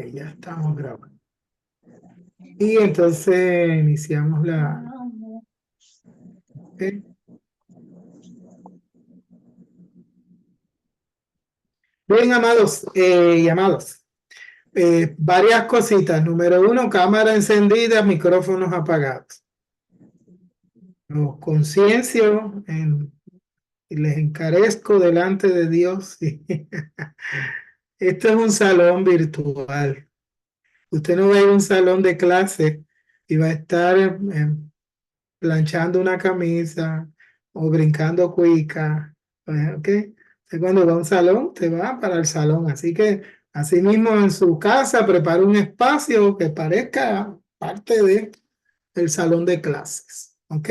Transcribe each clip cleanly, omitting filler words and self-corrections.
Ya estamos grabando. Y entonces iniciamos ¿ok? Bien, amados y amados. Varias cositas. Número uno, cámara encendida, micrófonos apagados. Los conciencio y les encarezco delante de Dios. Esto es un salón virtual. Usted no va a ir a un salón de clase y va a estar planchando una camisa o brincando cuica, ¿ok? Usted cuando va a un salón, te va para el salón. Así que, así mismo en su casa, prepara un espacio que parezca parte del salón de clases, ¿ok?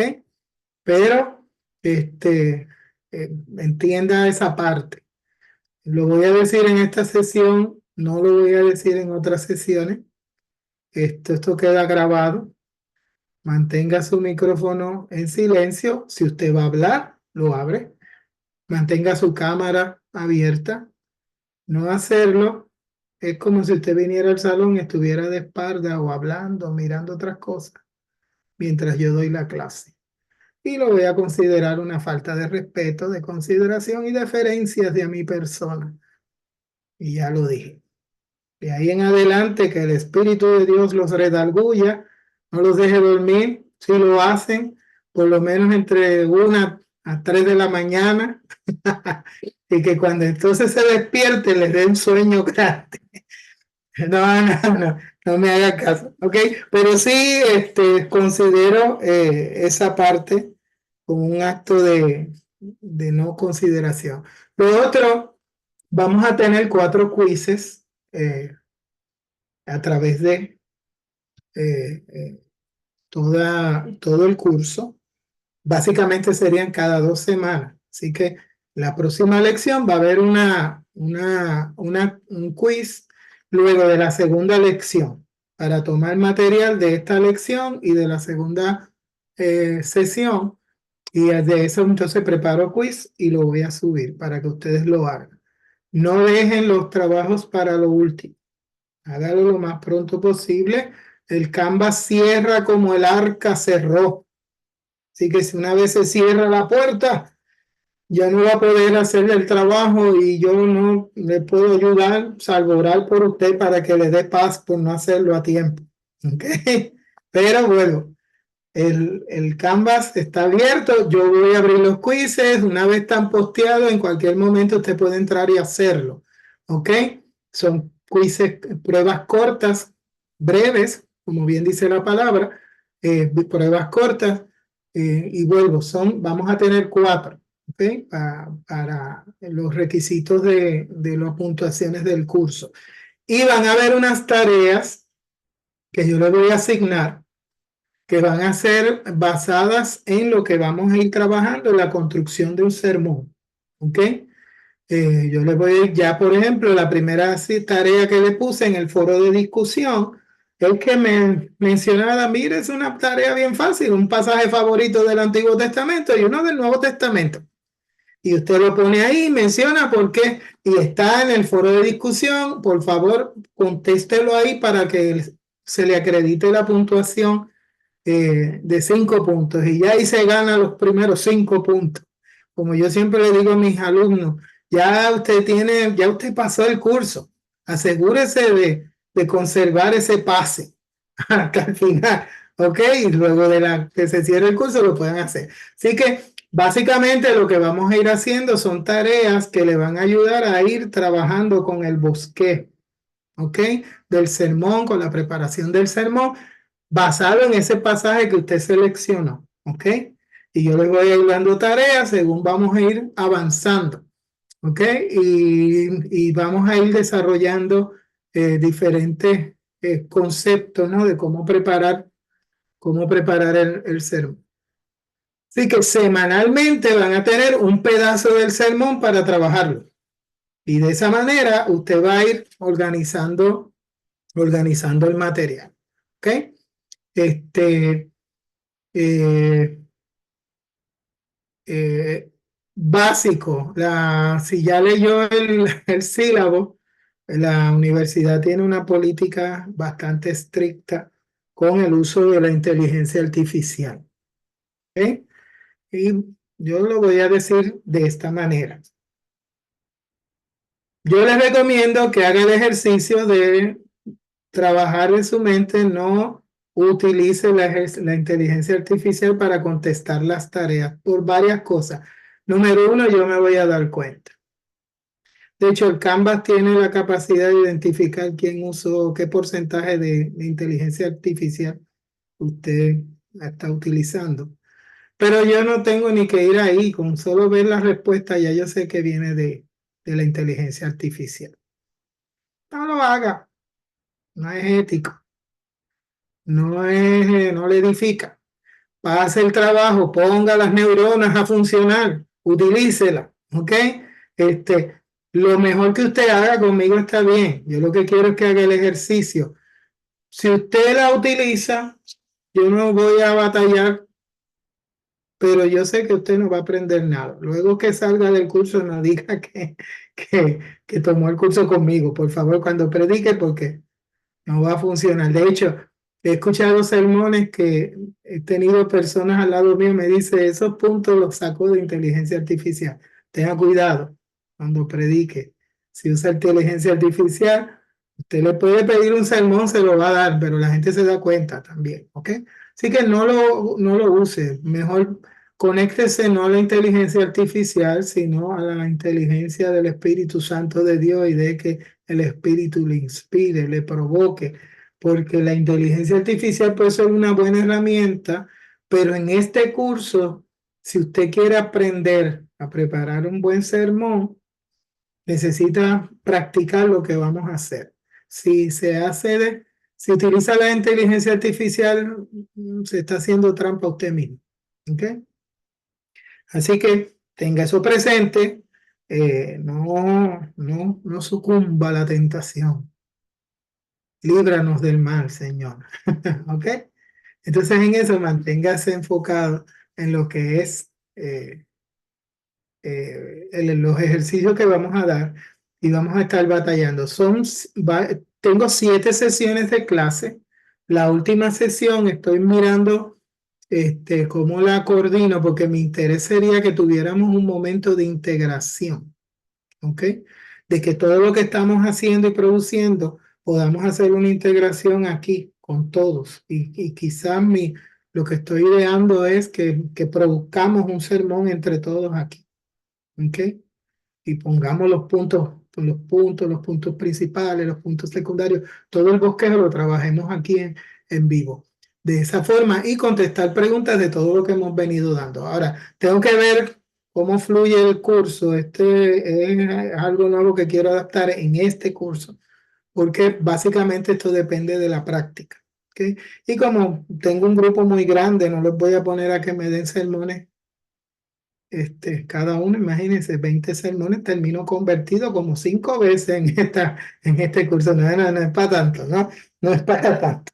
Pero, entienda esa parte. Lo voy a decir en esta sesión, no lo voy a decir en otras sesiones. Esto queda grabado. Mantenga su micrófono en silencio. Si usted va a hablar, lo abre. Mantenga su cámara abierta. No hacerlo es como si usted viniera al salón y estuviera de espalda o hablando, mirando otras cosas, mientras yo doy la clase. Y lo voy a considerar una falta de respeto, de consideración y deferencia hacia mi persona. Y ya lo dije. De ahí en adelante, que el Espíritu de Dios los redarguya, no los deje dormir. Si lo hacen, por lo menos entre 1 a 3 de la mañana, y que cuando entonces se despierte les dé un sueño grande. No, no, no, no me haga caso, ¿ok? Pero sí, considero esa parte como un acto de no consideración. Lo otro, vamos a tener 4 quizzes a través de todo el curso. Básicamente serían cada 2 semanas. Así que la próxima lección va a haber un quiz luego de la segunda lección para tomar material de esta lección y de la segunda sesión. Y de eso entonces preparo quiz y lo voy a subir para que ustedes lo hagan. No dejen los trabajos para lo último. Hágalo lo más pronto posible. El Canvas cierra como el arca cerró. Así que si una vez se cierra la puerta, ya no va a poder hacerle el trabajo y yo no le puedo ayudar, salvo orar por usted para que le dé paz por no hacerlo a tiempo. ¿Okay? Pero bueno, el Canvas está abierto. Yo voy a abrir los quizzes. Una vez están posteados, en cualquier momento usted puede entrar y hacerlo. ¿Ok? Son quizzes, pruebas cortas, breves, como bien dice la palabra, pruebas cortas. Y vuelvo, vamos a tener 4. ¿Ok? Para los requisitos de las puntuaciones del curso. Y van a haber unas tareas que yo le voy a asignar que van a ser basadas en lo que vamos a ir trabajando en la construcción de un sermón. ¿Ok? Yo le voy a ir ya, por ejemplo, la primera tarea que le puse en el foro de discusión es que me mencionara, mire, es una tarea bien fácil, un pasaje favorito del Antiguo Testamento y uno del Nuevo Testamento. Y usted lo pone ahí, menciona por qué, y está en el foro de discusión. Por favor, contéstelo ahí para que se le acredite la puntuación de 5 puntos. Y ya ahí se gana los primeros 5 puntos. Como yo siempre le digo a mis alumnos, ya usted pasó el curso. Asegúrese de conservar ese pase hasta el final. ¿Ok? Y luego que se cierre el curso lo pueden hacer. Así que básicamente lo que vamos a ir haciendo son tareas que le van a ayudar a ir trabajando con el bosquejo, ¿ok? Del sermón, con la preparación del sermón, basado en ese pasaje que usted seleccionó, ¿ok? Y yo les voy a ir dando tareas según vamos a ir avanzando, ¿ok? Y vamos a ir desarrollando diferentes conceptos, ¿no? De cómo preparar el sermón. Así que semanalmente van a tener un pedazo del sermón para trabajarlo. Y de esa manera usted va a ir organizando el material. ¿Ok? Este, eh, Básico. Si ya leyó el sílabo, La universidad tiene una política bastante estricta con el uso de la inteligencia artificial. ¿Ok? Y yo lo voy a decir de esta manera. Yo les recomiendo que hagan el ejercicio de trabajar en su mente, no utilice la inteligencia artificial para contestar las tareas por varias cosas. Número uno, yo me voy a dar cuenta. De hecho, el Canvas tiene la capacidad de identificar quién usó, qué porcentaje de inteligencia artificial usted está utilizando. Pero yo no tengo ni que ir ahí, con solo ver la respuesta ya yo sé que viene de la inteligencia artificial. No lo haga, no es ético, no le edifica. Pase el trabajo, ponga las neuronas a funcionar, utilícela, ¿ok? Lo mejor que usted haga conmigo está bien. Yo lo que quiero es que haga el ejercicio. Si usted la utiliza, yo no voy a batallar, pero yo sé que usted no va a aprender nada. Luego que salga del curso, no diga que tomó el curso conmigo, por favor, cuando predique, porque no va a funcionar. De hecho, he escuchado sermones que he tenido personas al lado mío y me dice, esos puntos los saco de inteligencia artificial. Tenga cuidado cuando predique. Si usa inteligencia artificial, usted le puede pedir un sermón, se lo va a dar, pero la gente se da cuenta también, ¿ok? Así que no lo use. Mejor conéctese no a la inteligencia artificial, sino a la inteligencia del Espíritu Santo de Dios y de que el Espíritu le inspire, le provoque, porque la inteligencia artificial puede ser una buena herramienta, pero en este curso, si usted quiere aprender a preparar un buen sermón, necesita practicar lo que vamos a hacer. Si se hace si utiliza la inteligencia artificial, se está haciendo trampa a usted mismo. ¿Ok? Así que tenga eso presente, no sucumba a la tentación. Líbranos del mal, Señor. ¿Ok? Entonces en eso manténgase enfocado en lo que es los ejercicios que vamos a dar y vamos a estar batallando. Tengo 7 sesiones de clase. La última sesión estoy mirando cómo la coordino porque mi interés sería que tuviéramos un momento de integración. ¿Ok? De que todo lo que estamos haciendo y produciendo podamos hacer una integración aquí con todos. Y quizás lo que estoy ideando es que produzcamos un sermón entre todos aquí. ¿Ok? Y pongamos los puntos principales, los puntos secundarios, todo el bosquejo lo trabajemos aquí en vivo. De esa forma y contestar preguntas de todo lo que hemos venido dando. Ahora, tengo que ver cómo fluye el curso. Este es algo nuevo que quiero adaptar en este curso, porque básicamente esto depende de la práctica. ¿Okay? Y como tengo un grupo muy grande, no les voy a poner a que me den sermones cada uno, imagínense, 20 sermones, termino convertido como 5 veces en este curso. No es para tanto, ¿no? No es para tanto.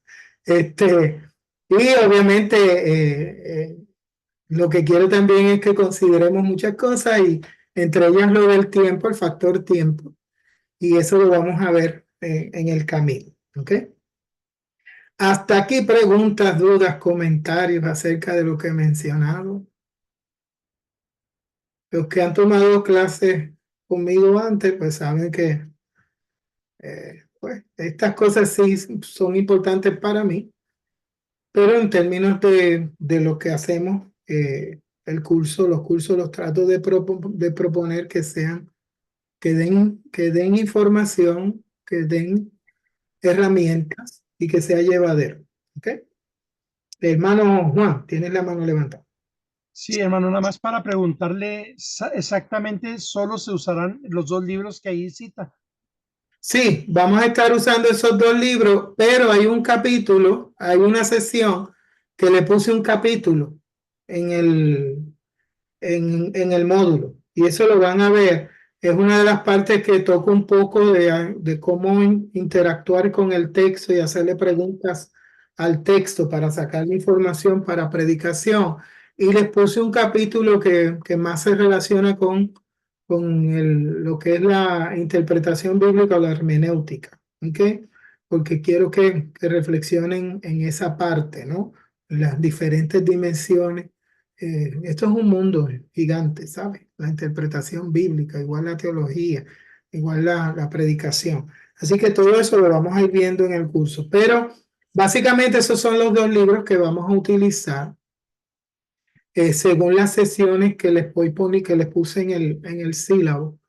Y obviamente lo que quiero también es que consideremos muchas cosas y entre ellas lo del tiempo, el factor tiempo. Y eso lo vamos a ver en el camino, ¿ok? Hasta aquí preguntas, dudas, comentarios acerca de lo que he mencionado. Los que han tomado clases conmigo antes, pues saben que pues, estas cosas sí son importantes para mí, pero en términos de lo que hacemos, los cursos los trato de proponer que sean, que den información, que den herramientas y que sea llevadero. ¿Ok? Hermano Juan, tienes la mano levantada. Sí, hermano, nada más para preguntarle exactamente, solo se usarán los 2 libros que ahí cita. Sí, vamos a estar usando esos 2 libros, pero hay un capítulo, hay una sesión que le puse un capítulo en el módulo y eso lo van a ver. Es una de las partes que toca un poco de cómo interactuar con el texto y hacerle preguntas al texto para sacar información para predicación. Y les puse un capítulo que más se relaciona con lo que es la interpretación bíblica o la hermenéutica, ¿ok? Porque quiero que reflexionen en esa parte, ¿no? Las diferentes dimensiones. Esto es un mundo gigante, ¿sabes? La interpretación bíblica, igual la teología, igual la predicación. Así que todo eso lo vamos a ir viendo en el curso. Pero básicamente esos son los dos libros que vamos a utilizar según las sesiones que les voy poner, que les puse en el sílabo.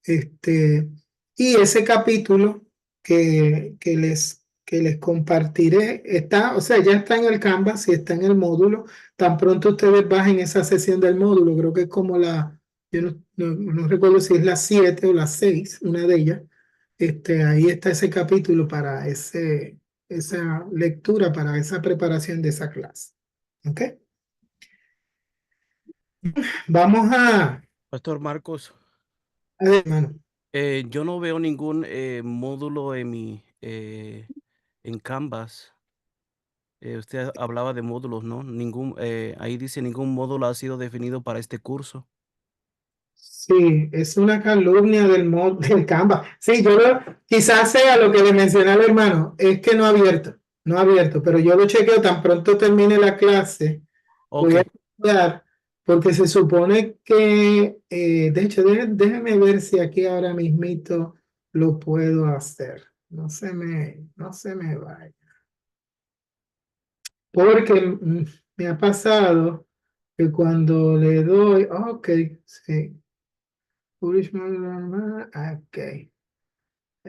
Y ese capítulo que les compartiré está, o sea, ya está en el Canvas y está en el módulo. Tan pronto ustedes bajen esa sesión del módulo, creo que es como yo no recuerdo si es la 7 o la 6, una de ellas. Ahí está ese capítulo para esa lectura, para esa preparación de esa clase. ¿Ok? Vamos Pastor Marcos, a ver, hermano. yo no veo ningún módulo en Canvas. Usted hablaba de módulos, ¿no? Ahí dice ningún módulo ha sido definido para este curso. Sí, es una calumnia del Canva. Sí, quizás sea lo que le mencioné al hermano, es que no ha abierto, pero yo lo chequeo tan pronto termine la clase, voy Ok, a chequear, porque se supone que, de hecho, déjeme ver si aquí ahora mismito lo puedo hacer. No se me vaya. Porque me ha pasado que cuando le doy, ok, sí. Ok.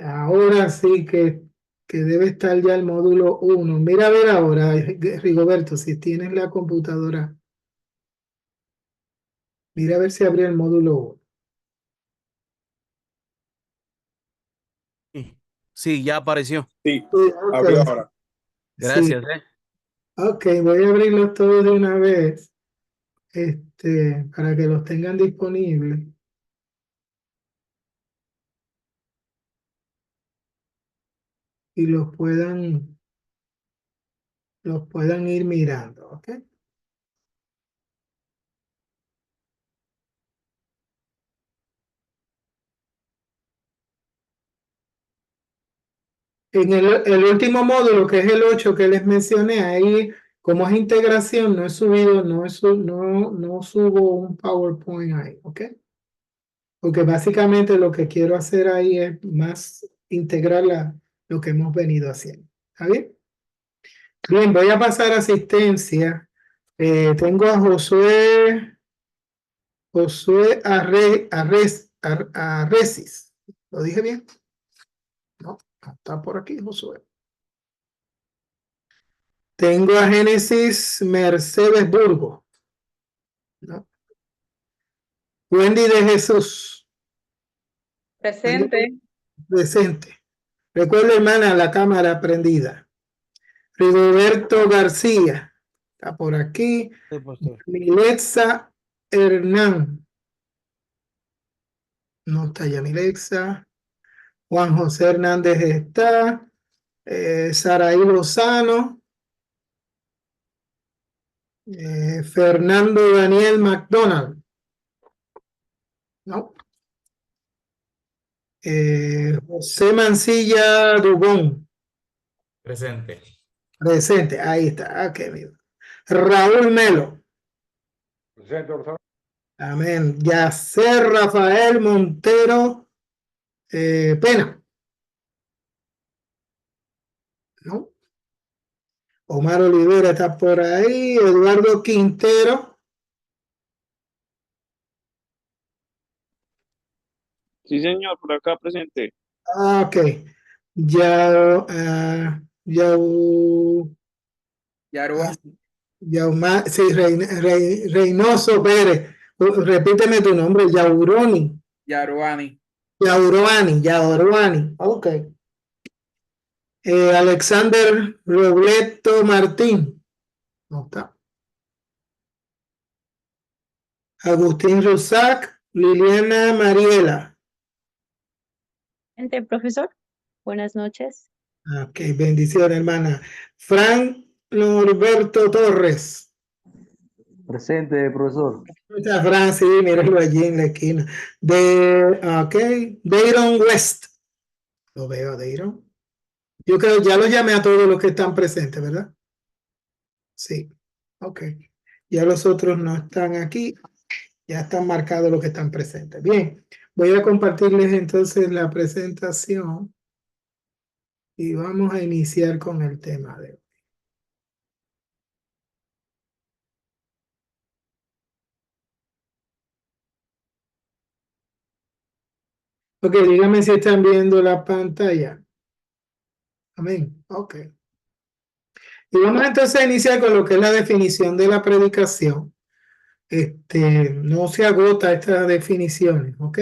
Ahora sí que debe estar ya el módulo 1. Mira a ver ahora, Rigoberto, si tienes la computadora. Mira a ver si abrió el módulo 1. sí, ya apareció. Sí, Sí, abrió ok, ahora. sí, Gracias, ¿eh? ok, voy a abrirlos todos de una vez, para que los tengan disponibles y los puedan ir mirando, ¿ok? En el último módulo, que es el 8 que les mencioné, ahí como es integración, no he subido, no subo un PowerPoint ahí, ¿ok? Porque básicamente lo que quiero hacer ahí es más integrar lo que hemos venido haciendo. ¿Está bien? Bien, voy a pasar a asistencia. Tengo a Josué Arresis. ¿Lo dije bien? No, está por aquí, Josué. Tengo a Génesis Mercedes Burgo, ¿no? Wendy de Jesús, Presente. presente. Recuerda, hermana, la cámara prendida. Rigoberto García, está por aquí. Sí, pastor. Milexa Hernán, no está ya Milexa. Juan José Hernández está. Saraí Lozano. Fernando Daniel McDonald, ¿no? José Mancilla Dubón, Presente. presente, ahí está. Ah, qué bien. Raúl Melo, Presente, profesor. amén. Yacer Rafael Montero Pena, ¿no? Omar Olivera está por ahí. Eduardo Quintero, Sí, señor, por acá presente. ok. Yao, Yau, Yaruan. sí, Reynoso Pérez. Repíteme tu nombre, Yauroni. Yaruani. Yaurani, ok. Alexander Robleto Martín, no está. Agustín Rusac, Liliana Mariela. Profesor, buenas noches. Ok, bendición, hermana. Frank Norberto Torres. Presente, profesor. Muchas Francis, mírenlo allí en la esquina. Dayron West. Lo veo, Dayron. Yo creo ya lo llamé a todos los que están presentes, ¿verdad? Sí. Ok. Ya los otros no están aquí. Ya están marcados los que están presentes. Bien. Voy a compartirles entonces la presentación. Y vamos a iniciar con el tema de hoy. Ok, díganme si están viendo la pantalla. Amén. Ok. Y vamos entonces a iniciar con lo que es la definición de la predicación. No se agota estas definiciones, ¿ok?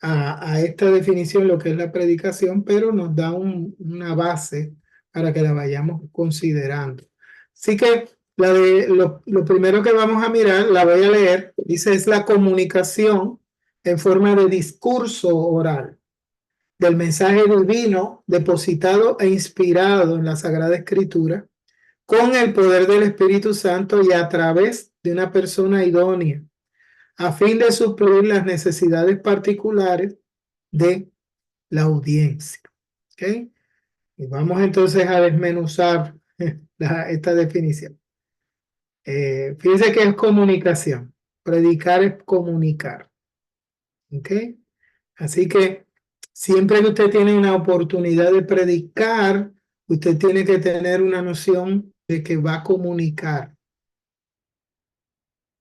A esta definición lo que es la predicación, pero nos da una base para que la vayamos considerando. Así que lo primero que vamos a mirar, la voy a leer, dice es la comunicación en forma de discurso oral del mensaje divino depositado e inspirado en la Sagrada Escritura con el poder del Espíritu Santo y a través de una persona idónea, a fin de suplir las necesidades particulares de la audiencia. ¿Okay? Y vamos entonces a desmenuzar esta definición. Fíjense que es comunicación. Predicar es comunicar. ¿Okay? Así que siempre que usted tiene una oportunidad de predicar, usted tiene que tener una noción de que va a comunicar.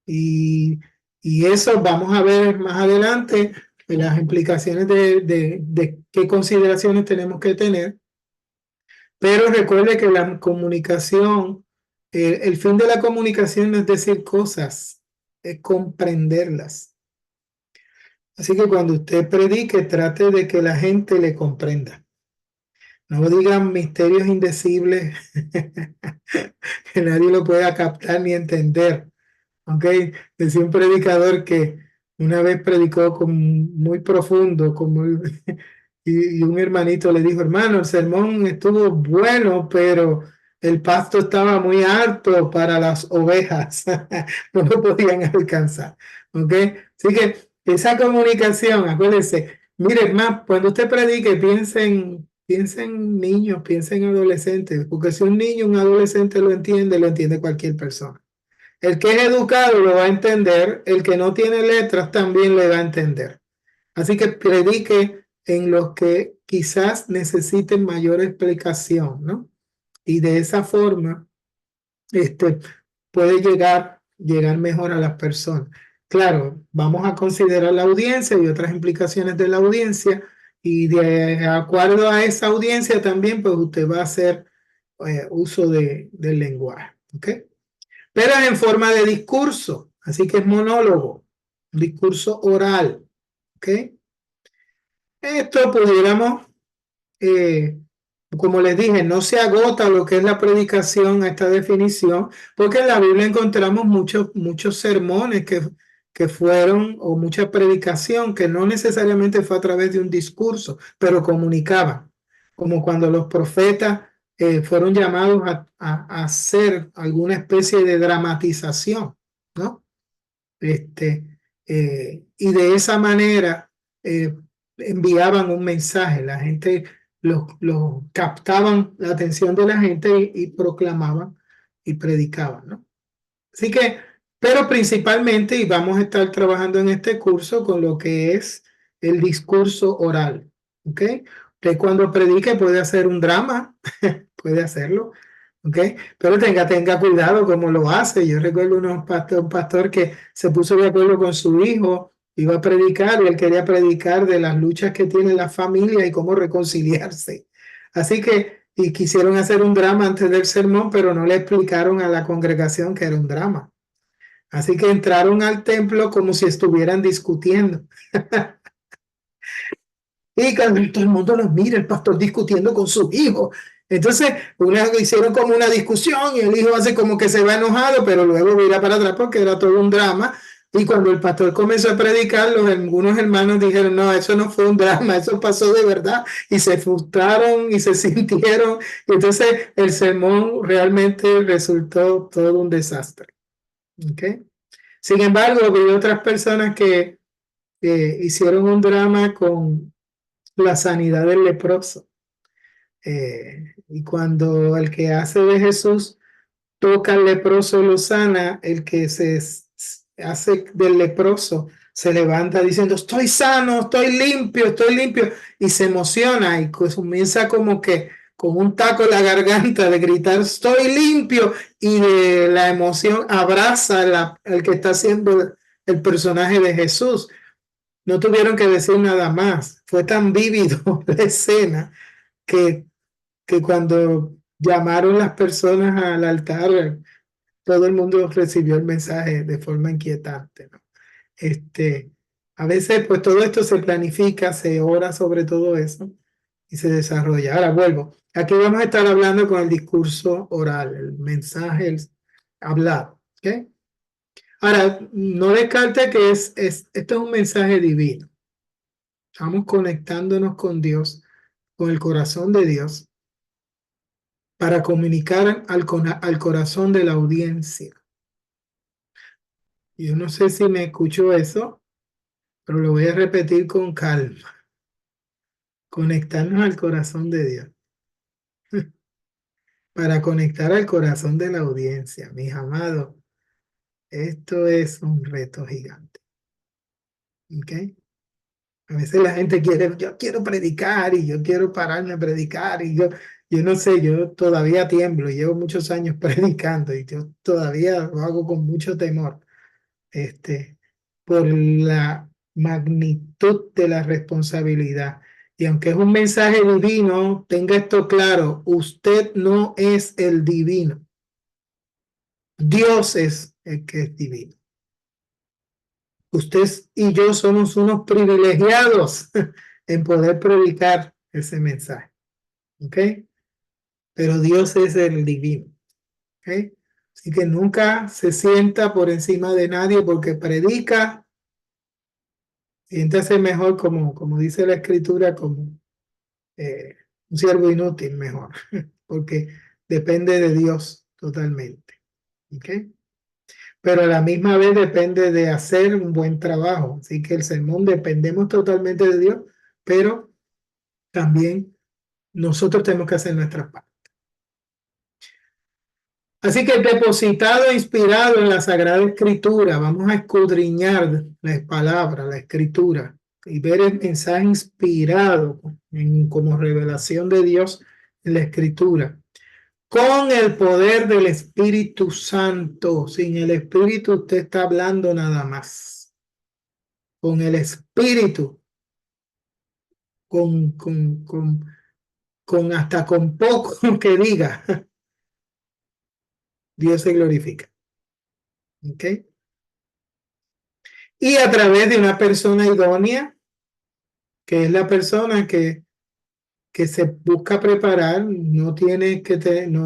Y eso vamos a ver más adelante las implicaciones de qué consideraciones tenemos que tener. Pero recuerde que la comunicación, el fin de la comunicación no es decir cosas, es comprenderlas. Así que cuando usted predique, trate de que la gente le comprenda. No digan misterios indecibles que nadie lo pueda captar ni entender. ¿Ok? Decía un predicador que una vez predicó muy profundo y un hermanito le dijo, hermano, el sermón estuvo bueno, pero el pasto estaba muy alto para las ovejas. No lo podían alcanzar. ¿Ok? Así que esa comunicación, acuérdense, miren más, cuando usted predique, piensen niños, piensen adolescentes, porque si un niño, un adolescente lo entiende cualquier persona. El que es educado lo va a entender, el que no tiene letras también le va a entender. Así que predique en los que quizás necesiten mayor explicación, ¿no? Y de esa forma, puede llegar mejor a las personas. Claro, vamos a considerar la audiencia y otras implicaciones de la audiencia, y de acuerdo a esa audiencia también, pues usted va a hacer uso del lenguaje, ¿ok? Pero es en forma de discurso, así que es monólogo, un discurso oral, ¿ok? Esto pudiéramos, como les dije, no se agota lo que es la predicación a esta definición, porque en la Biblia encontramos muchos sermones que fueron, o mucha predicación que no necesariamente fue a través de un discurso, pero comunicaban, como cuando los profetas fueron llamados a hacer alguna especie de dramatización, ¿no? Y de esa manera enviaban un mensaje, la gente los captaban la atención de la gente y proclamaban y predicaban, ¿no? Así que, pero principalmente, y vamos a estar trabajando en este curso con lo que es el discurso oral, ¿ok? Usted cuando predique puede hacer un drama, puede hacerlo, ¿ok? Pero tenga cuidado cómo lo hace. Yo recuerdo un pastor que se puso de acuerdo con su hijo, iba a predicar y él quería predicar de las luchas que tiene la familia y cómo reconciliarse. Así que, y quisieron hacer un drama antes del sermón, pero no le explicaron a la congregación que era un drama. Así que entraron al templo como si estuvieran discutiendo. Y cuando todo el mundo los mira, el pastor discutiendo con sus hijos. Entonces, hicieron como una discusión y el hijo hace como que se va enojado, pero luego mira para atrás porque era todo un drama. Y cuando el pastor comenzó a predicar, algunos hermanos dijeron, no, eso no fue un drama, eso pasó de verdad. Y se frustraron y se sintieron. Y entonces el sermón realmente resultó todo un desastre. ¿Okay? Sin embargo, vi otras personas que hicieron un drama con la sanidad del leproso. Y cuando el que hace de Jesús toca al leproso y lo sana, el que hace del leproso se levanta diciendo, estoy sano, estoy limpio, y se emociona y comienza como que con un taco en la garganta de gritar, estoy limpio, y de la emoción abraza el que está haciendo el personaje de Jesús. No tuvieron que decir nada más. Fue tan vívido la escena que cuando llamaron las personas al altar, todo el mundo recibió el mensaje de forma inquietante, ¿no? A veces, pues todo esto se planifica, se ora sobre todo eso y se desarrolla. Ahora vuelvo. Aquí vamos a estar hablando con el discurso oral, el mensaje hablado, ¿ok? Ahora, no descarte que esto es un mensaje divino. Estamos conectándonos con Dios, con el corazón de Dios, para comunicar al corazón de la audiencia. Yo no sé si me escuchó eso, pero lo voy a repetir con calma. Conectarnos al corazón de Dios. Para conectar al corazón de la audiencia, mis amados. Esto es un reto gigante. ¿Ok? A veces la gente yo quiero predicar y yo quiero pararme a predicar y yo no sé, yo todavía tiemblo, llevo muchos años predicando y yo todavía lo hago con mucho temor, por la magnitud de la responsabilidad. Y aunque es un mensaje divino, tenga esto claro, usted no es el divino. Dios es el que es divino. Usted y yo somos unos privilegiados en poder predicar ese mensaje. ¿Ok? Pero Dios es el divino. ¿Ok? Así que nunca se sienta por encima de nadie porque predica. Siéntase mejor como dice la escritura, como un siervo inútil mejor, porque depende de Dios totalmente. ¿Ok? Pero a la misma vez depende de hacer un buen trabajo. Así que el sermón dependemos totalmente de Dios, pero también nosotros tenemos que hacer nuestra parte. Así que depositado, inspirado en la Sagrada Escritura, vamos a escudriñar la palabra, la Escritura, y ver el mensaje inspirado como revelación de Dios en la Escritura, con el poder del Espíritu Santo. Sin el Espíritu usted está hablando nada más. Con el Espíritu, hasta con poco que diga, Dios se glorifica. ¿Ok? Y a través de una persona idónea, que es la persona que se busca preparar, no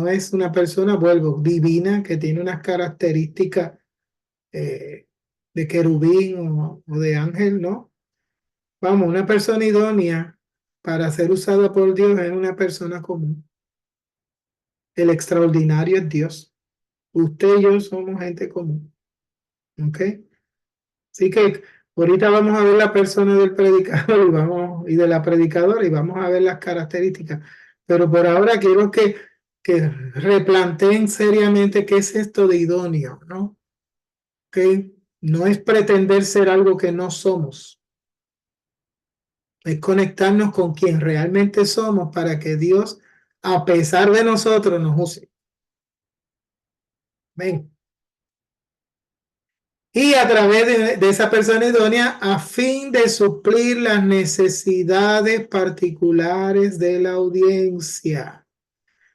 es una persona, divina, que tiene unas características de querubín o de ángel, ¿no? Vamos, una persona idónea para ser usada por Dios es una persona común. El extraordinario es Dios. Usted y yo somos gente común. ¿Ok? Así que ahorita vamos a ver la persona del predicador y de la predicadora y vamos a ver las características. Pero por ahora quiero que replanteen seriamente qué es esto de idóneo, ¿no? ¿Ok? No es pretender ser algo que no somos. Es conectarnos con quien realmente somos para que Dios, a pesar de nosotros, nos use. Ven. Y a través de esa persona idónea, a fin de suplir las necesidades particulares de la audiencia.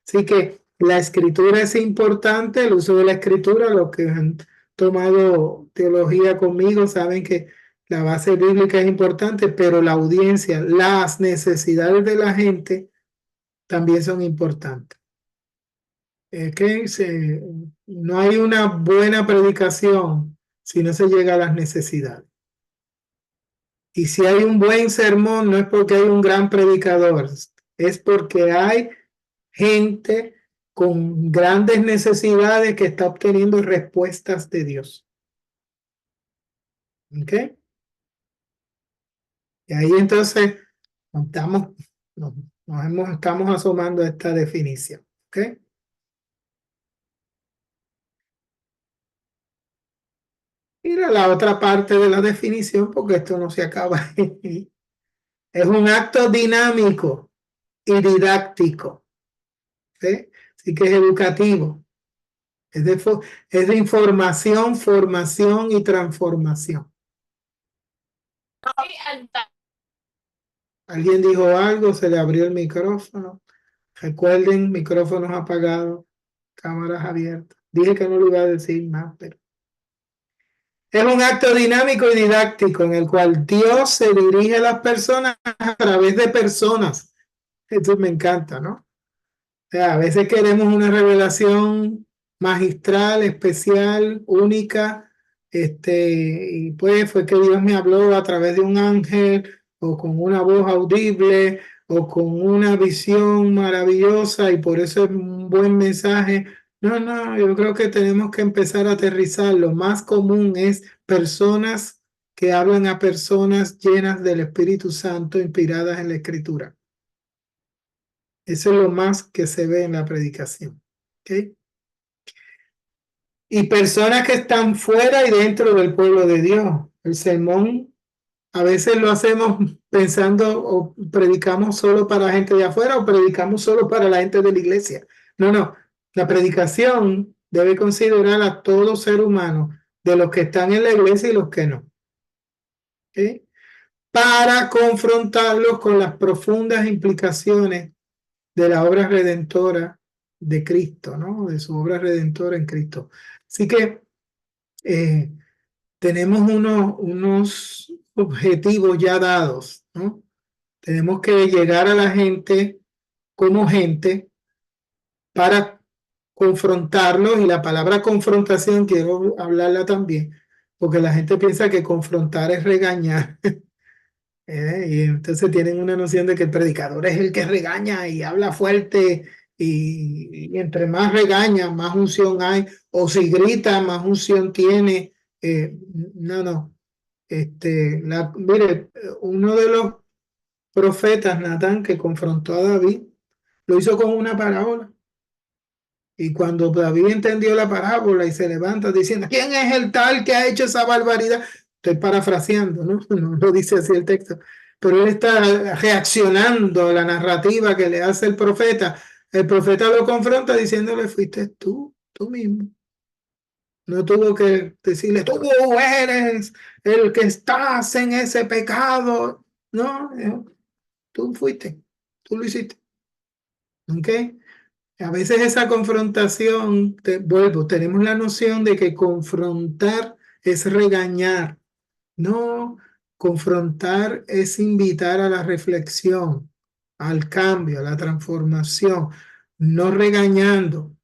Así que la escritura es importante, el uso de la escritura, los que han tomado teología conmigo saben que la base bíblica es importante, pero la audiencia, las necesidades de la gente también son importantes. No hay una buena predicación si no se llega a las necesidades. Y si hay un buen sermón, no es porque hay un gran predicador, es porque hay gente con grandes necesidades que está obteniendo respuestas de Dios. ¿Ok? Y ahí entonces estamos asomando a esta definición. ¿Ok? Mira la otra parte de la definición, porque esto no se acaba ahí. Es un acto dinámico y didáctico. ¿Sí? Así que es educativo. Es de información, formación y transformación. ¿Alguien dijo algo? ¿Se le abrió el micrófono? Recuerden, micrófonos apagados, cámaras abiertas. Dije que no lo iba a decir más, pero... Es un acto dinámico y didáctico en el cual Dios se dirige a las personas a través de personas. Esto me encanta, ¿no? O sea, a veces queremos una revelación magistral, especial, única, y pues fue que Dios me habló a través de un ángel o con una voz audible o con una visión maravillosa y por eso es un buen mensaje. No, no, yo creo que tenemos que empezar a aterrizar. Lo más común es personas que hablan a personas llenas del Espíritu Santo, inspiradas en la Escritura. Eso es lo más que se ve en la predicación. ¿Okay? Y personas que están fuera y dentro del pueblo de Dios. El sermón a veces lo hacemos pensando o predicamos solo para la gente de afuera o predicamos solo para la gente de la iglesia. No, no. La predicación debe considerar a todo ser humano, de los que están en la iglesia y los que no. ¿Okay? Para confrontarlos con las profundas implicaciones de la obra redentora de Cristo, ¿no? De su obra redentora en Cristo. Así que tenemos unos objetivos ya dados, ¿no? Tenemos que llegar a la gente como gente para confrontarlos, y la palabra confrontación quiero hablarla también, porque la gente piensa que confrontar es regañar. Y entonces tienen una noción de que el predicador es el que regaña y habla fuerte y entre más regaña, más unción hay, o si grita, más unción tiene. No, no. Mire, uno de los profetas, Natán, que confrontó a David, lo hizo con una parábola. Y cuando David entendió la parábola y se levanta diciendo, ¿quién es el tal que ha hecho esa barbaridad? Estoy parafraseando, ¿no? No lo dice así el texto. Pero él está reaccionando a la narrativa que le hace el profeta. El profeta lo confronta diciéndole, fuiste tú mismo. No tuvo que decirle, tú eres el que estás en ese pecado. No, tú fuiste, tú lo hiciste. ¿Ok? A veces esa confrontación, tenemos la noción de que confrontar es regañar. No, confrontar es invitar a la reflexión, al cambio, a la transformación, no regañando.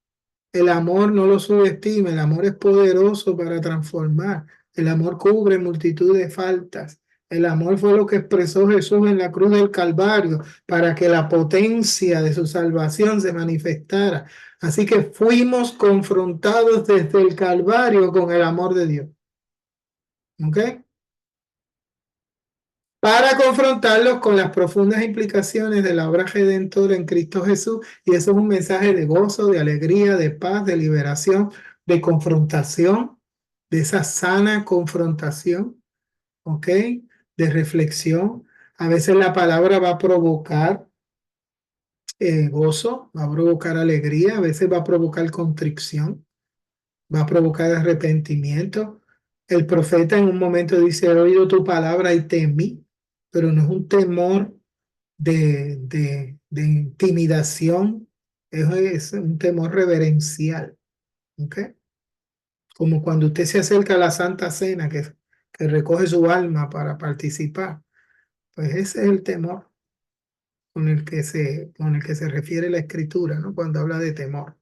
El amor no lo subestima, el amor es poderoso para transformar. El amor cubre multitud de faltas. El amor fue lo que expresó Jesús en la cruz del Calvario para que la potencia de su salvación se manifestara. Así que fuimos confrontados desde el Calvario con el amor de Dios. ¿Ok? Para confrontarlos con las profundas implicaciones de la obra redentora en Cristo Jesús. Y eso es un mensaje de gozo, de alegría, de paz, de liberación, de confrontación, de esa sana confrontación, ¿ok? De reflexión. A veces la palabra va a provocar gozo, va a provocar alegría, a veces va a provocar contrición, va a provocar arrepentimiento. El profeta en un momento dice, he oído tu palabra y temí, pero no es un temor de intimidación, es un temor reverencial. ¿Ok? Como cuando usted se acerca a la Santa Cena, que recoge su alma para participar. Pues ese es el temor con el que se refiere la Escritura, ¿no? Cuando habla de temor.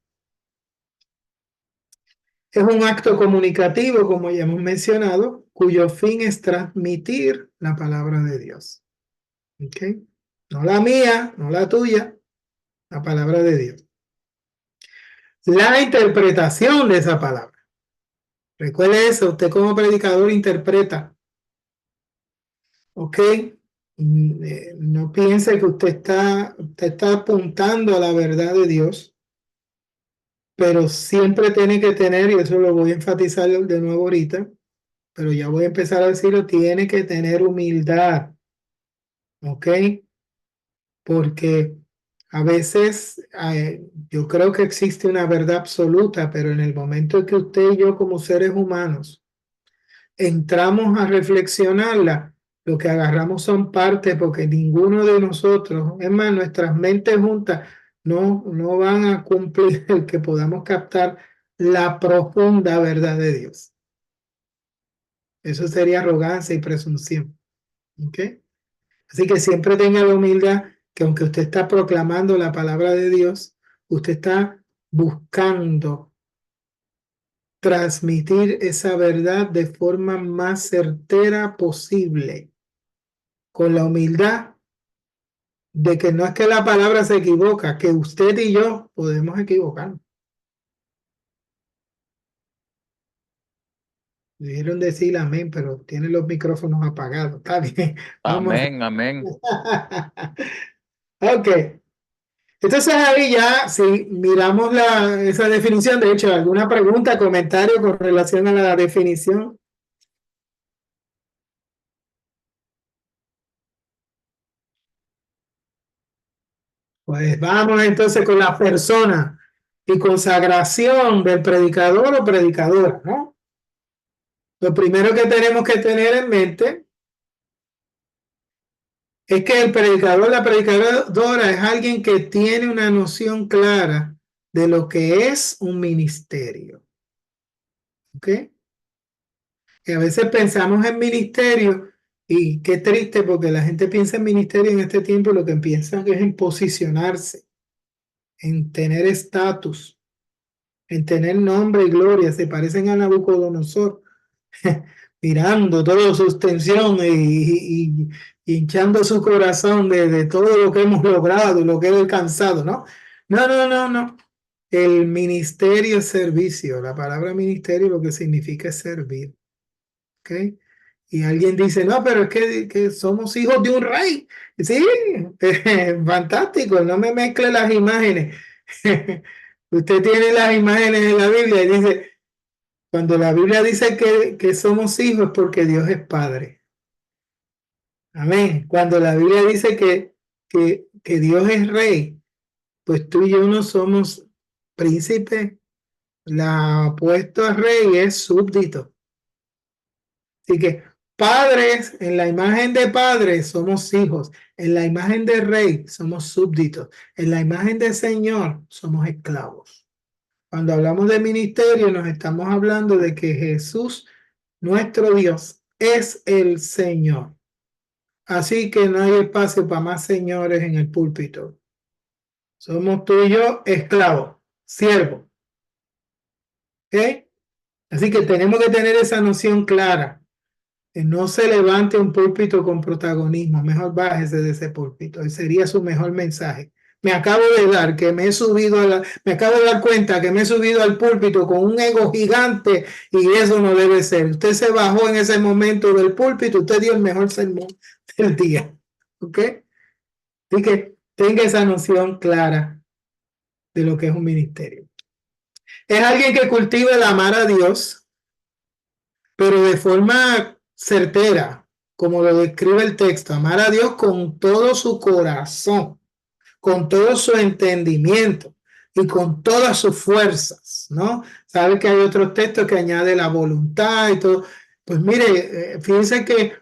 Es un acto comunicativo, como ya hemos mencionado, cuyo fin es transmitir la palabra de Dios. ¿Ok? No la mía, no la tuya, la palabra de Dios. La interpretación de esa palabra. Recuerde eso, usted como predicador interpreta ¿ok? No piense que usted está apuntando a la verdad de Dios, pero siempre tiene que tener, y eso lo voy a enfatizar de nuevo ahorita, pero ya voy a empezar a decirlo, tiene que tener humildad, ¿ok? Porque a veces yo creo que existe una verdad absoluta, pero en el momento en que usted y yo como seres humanos entramos a reflexionarla, lo que agarramos son partes porque ninguno de nosotros, es más, nuestras mentes juntas no van a cumplir el que podamos captar la profunda verdad de Dios. Eso sería arrogancia y presunción. ¿Ok? Así que siempre tenga la humildad que aunque usted está proclamando la palabra de Dios, usted está buscando transmitir esa verdad de forma más certera posible, con la humildad de que no es que la palabra se equivoca, que usted y yo podemos equivocarnos. Debieron decir amén, pero tienen los micrófonos apagados. Está bien. Vamos. Amén, amén. Ok. Entonces ahí ya, si miramos esa definición, de hecho, ¿alguna pregunta, comentario con relación a la definición? Pues vamos entonces con la persona y consagración del predicador o predicadora, ¿no? Lo primero que tenemos que tener en mente es que el predicador, la predicadora es alguien que tiene una noción clara de lo que es un ministerio. ¿Ok? Y a veces pensamos en ministerio y qué triste porque la gente piensa en ministerio en este tiempo y lo que piensan es en posicionarse, en tener estatus, en tener nombre y gloria. Se parecen a Nabucodonosor, mirando toda su extensión y hinchando su corazón de todo lo que hemos logrado y lo que he alcanzado, ¿no? No. El ministerio es servicio. La palabra ministerio lo que significa es servir. ¿Ok? Y alguien dice, no, pero es que somos hijos de un rey. Sí, fantástico, no me mezcle las imágenes. Usted tiene las imágenes en la Biblia y dice, cuando la Biblia dice que somos hijos es porque Dios es Padre. Amén. Cuando la Biblia dice que Dios es Rey, pues tú y yo no somos príncipes. La opuesto a Rey es súbdito. Así que padres, en la imagen de padres somos hijos, en la imagen de Rey somos súbditos, en la imagen de Señor somos esclavos. Cuando hablamos de ministerio nos estamos hablando de que Jesús, nuestro Dios, es el Señor. Así que no hay espacio para más señores en el púlpito. Somos tú y yo esclavos, siervos. ¿Ok? Así que tenemos que tener esa noción clara. Que no se levante un púlpito con protagonismo, mejor bájese de ese púlpito. Ese sería su mejor mensaje. Me acabo de dar cuenta que me he subido al púlpito con un ego gigante y eso no debe ser. Usted se bajó en ese momento del púlpito, usted dio el mejor sermón del día. ¿Ok? Así que tenga esa noción clara de lo que es un ministerio. Es alguien que cultiva el amar a Dios, pero de forma certera, como lo describe el texto, amar a Dios con todo su corazón, con todo su entendimiento y con todas sus fuerzas, ¿no? Sabe que hay otros textos que añade la voluntad y todo. Pues mire, fíjense que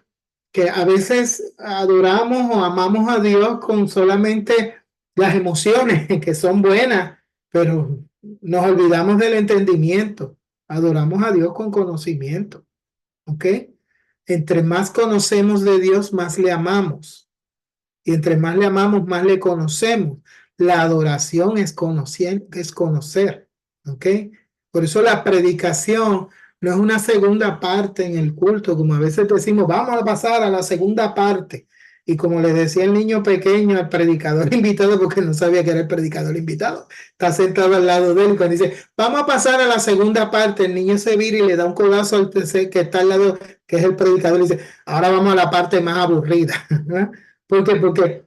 a veces adoramos o amamos a Dios con solamente las emociones, que son buenas, pero nos olvidamos del entendimiento. Adoramos a Dios con conocimiento. ¿Ok? Entre más conocemos de Dios, más le amamos. Y entre más le amamos, más le conocemos. La adoración es conocer. ¿Ok? Por eso la predicación no es una segunda parte en el culto, como a veces decimos, vamos a pasar a la segunda parte. Y como le decía el niño pequeño al predicador invitado, porque no sabía que era el predicador invitado, está sentado al lado de él, cuando dice, vamos a pasar a la segunda parte, el niño se vira y le da un codazo al tercer que está al lado, que es el predicador, y dice, ahora vamos a la parte más aburrida. ¿no? ¿Por qué? Porque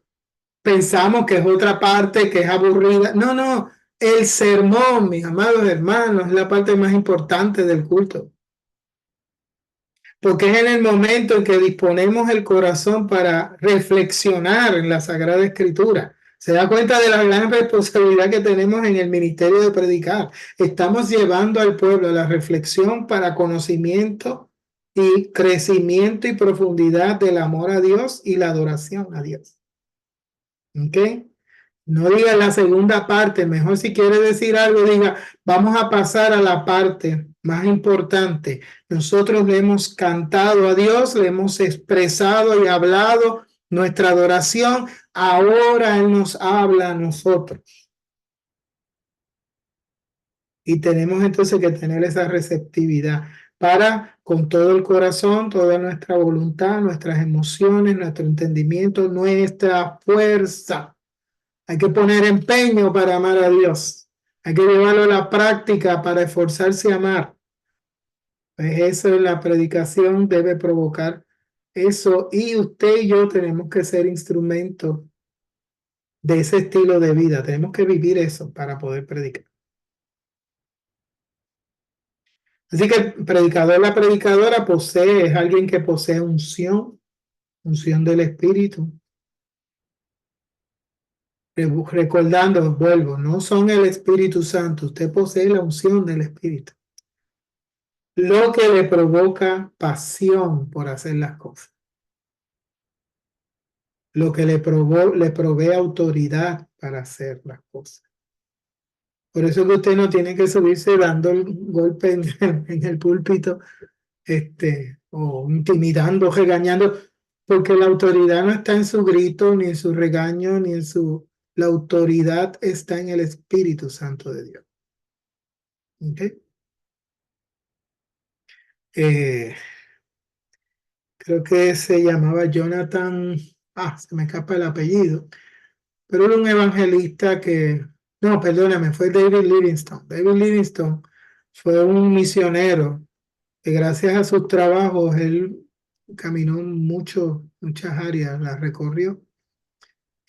pensamos que es otra parte que es aburrida. No, no, el sermón, mis amados hermanos, es la parte más importante del culto. Porque es en el momento en que disponemos el corazón para reflexionar en la Sagrada Escritura. Se da cuenta de la gran responsabilidad que tenemos en el ministerio de predicar. Estamos llevando al pueblo a la reflexión para conocimiento y crecimiento y profundidad del amor a Dios y la adoración a Dios. ¿Ok? No diga la segunda parte, mejor si quiere decir algo, diga, vamos a pasar a la parte más importante. Nosotros le hemos cantado a Dios, le hemos expresado y hablado nuestra adoración, ahora Él nos habla a nosotros. Y tenemos entonces que tener esa receptividad para, con todo el corazón, toda nuestra voluntad, nuestras emociones, nuestro entendimiento, nuestra fuerza. Hay que poner empeño para amar a Dios. Hay que llevarlo a la práctica para esforzarse a amar. Pues eso en la predicación debe provocar eso. Y usted y yo tenemos que ser instrumentos de ese estilo de vida. Tenemos que vivir eso para poder predicar. Así que el predicador, la predicadora es alguien que posee unción del Espíritu. Recordando, vuelvo, no son el Espíritu Santo, usted posee la unción del Espíritu. Lo que le provoca pasión por hacer las cosas. Lo que le provee autoridad para hacer las cosas. Por eso que usted no tiene que subirse dando el golpe en el púlpito, o intimidando, regañando, porque la autoridad no está en su grito, ni en su regaño, ni en su... La autoridad está en el Espíritu Santo de Dios. ¿Ok? Creo que se llamaba Jonathan, se me escapa el apellido, pero era un evangelista que, no, perdóname, fue David Livingstone. David Livingstone fue un misionero que gracias a sus trabajos él caminó muchas áreas, las recorrió,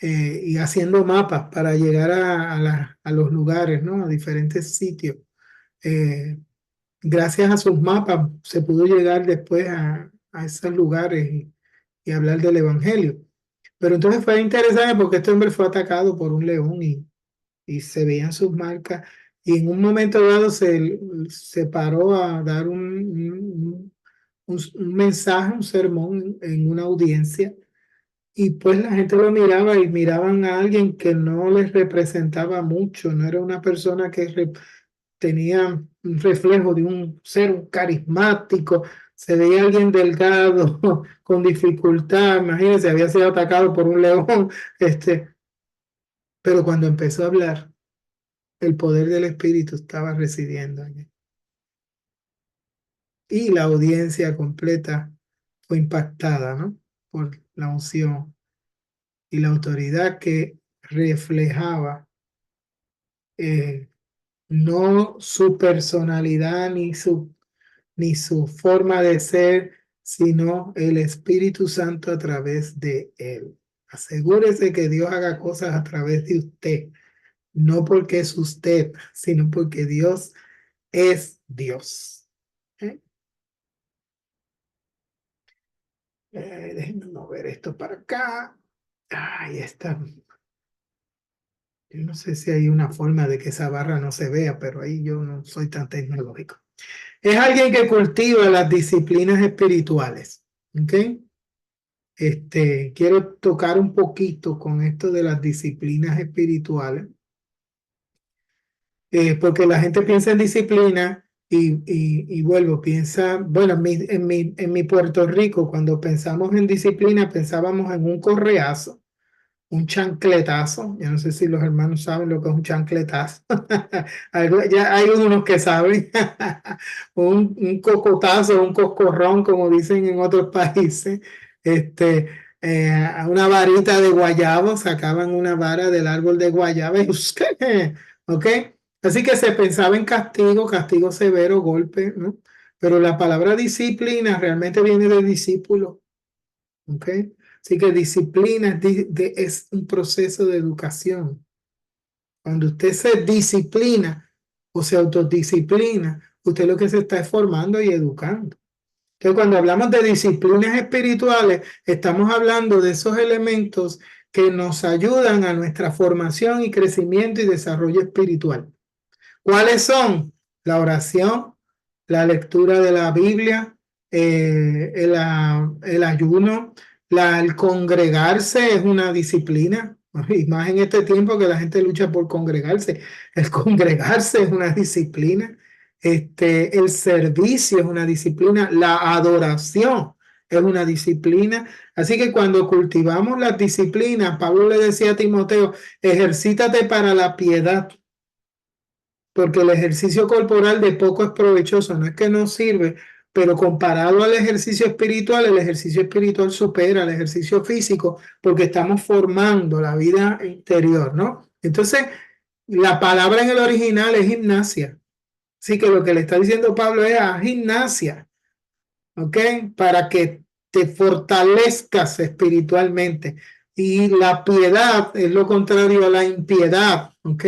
y haciendo mapas para llegar a los lugares, ¿no? A diferentes sitios. Gracias a sus mapas se pudo llegar después a esos lugares y hablar del evangelio. Pero entonces fue interesante porque este hombre fue atacado por un león y se veían sus marcas, y en un momento dado se paró a dar un mensaje, un sermón en una audiencia, y pues la gente lo miraba y miraban a alguien que no les representaba mucho, no era una persona que tenía un reflejo de un ser carismático, se veía alguien delgado, con dificultad, imagínense, había sido atacado por un león, pero cuando empezó a hablar, el poder del Espíritu estaba residiendo en él. Y la audiencia completa fue impactada, ¿no? Por la unción y la autoridad que reflejaba no su personalidad ni su forma de ser, sino el Espíritu Santo a través de él. Asegúrese que Dios haga cosas a través de usted, no porque es usted, sino porque Dios es Dios. Déjenme mover esto para acá. Ahí está. Yo no sé si hay una forma de que esa barra no se vea, pero ahí yo no soy tan tecnológico. Es alguien que cultiva las disciplinas espirituales. ¿Ok? Quiero tocar un poquito con esto de las disciplinas espirituales. Porque la gente piensa en disciplina y vuelvo, piensa, bueno, en mi Puerto Rico, cuando pensamos en disciplina, pensábamos en un correazo, un chancletazo. Yo no sé si los hermanos saben lo que es un chancletazo. Ya hay unos que saben. Un cocotazo, un coscorrón, como dicen en otros países. Una varita de guayabo, sacaban una vara del árbol de guayaba y ¿ok? Así que se pensaba en castigo severo, golpe, ¿no? pero la palabra disciplina realmente viene de discípulo. ¿Ok? Así que disciplina es un proceso de educación. Cuando usted se disciplina o se autodisciplina, usted lo que se está es formando y educando. Entonces, cuando hablamos de disciplinas espirituales, estamos hablando de esos elementos que nos ayudan a nuestra formación y crecimiento y desarrollo espiritual. ¿Cuáles son? La oración, la lectura de la Biblia, el ayuno, el congregarse es una disciplina, y más en este tiempo que la gente lucha por congregarse. El congregarse es una disciplina, el servicio es una disciplina, la adoración es una disciplina. Así que cuando cultivamos las disciplinas, Pablo le decía a Timoteo, ejercítate para la piedad, porque el ejercicio corporal de poco es provechoso, no es que no sirve, pero comparado al ejercicio espiritual, el ejercicio espiritual supera al ejercicio físico, porque estamos formando la vida interior, ¿no? Entonces, la palabra en el original es gimnasia. Así que lo que le está diciendo Pablo es a gimnasia, ¿ok? Para que te fortalezcas espiritualmente. Y la piedad es lo contrario a la impiedad, ¿ok?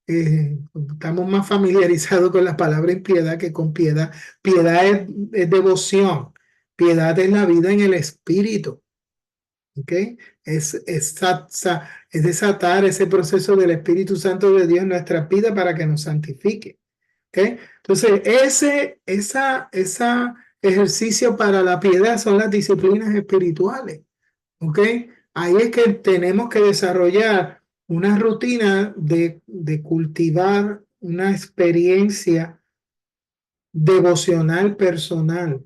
Estamos más familiarizados con la palabra impiedad que con piedad. Piedad es devoción. Piedad es la vida en el espíritu, ¿ok? Es desatar ese proceso del Espíritu Santo de Dios en nuestra vida para que nos santifique, ¿ok? Entonces, ese ejercicio para la piedad son las disciplinas espirituales, ¿ok? Ahí es que tenemos que desarrollar una rutina de cultivar una experiencia devocional personal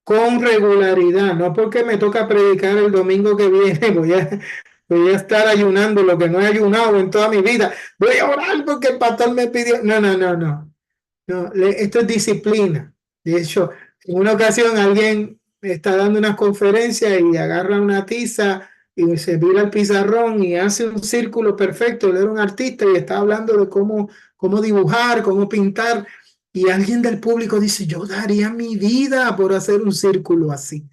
con regularidad, no porque me toca predicar el domingo que viene, voy a estar ayunando lo que no he ayunado en toda mi vida, voy a orar porque el pastor me pidió, no, esto es disciplina. De hecho, en una ocasión alguien está dando una conferencia y agarra una tiza y se vira al pizarrón y hace un círculo perfecto. Él era un artista y está hablando de cómo dibujar, cómo pintar. Y alguien del público dice, yo daría mi vida por hacer un círculo así.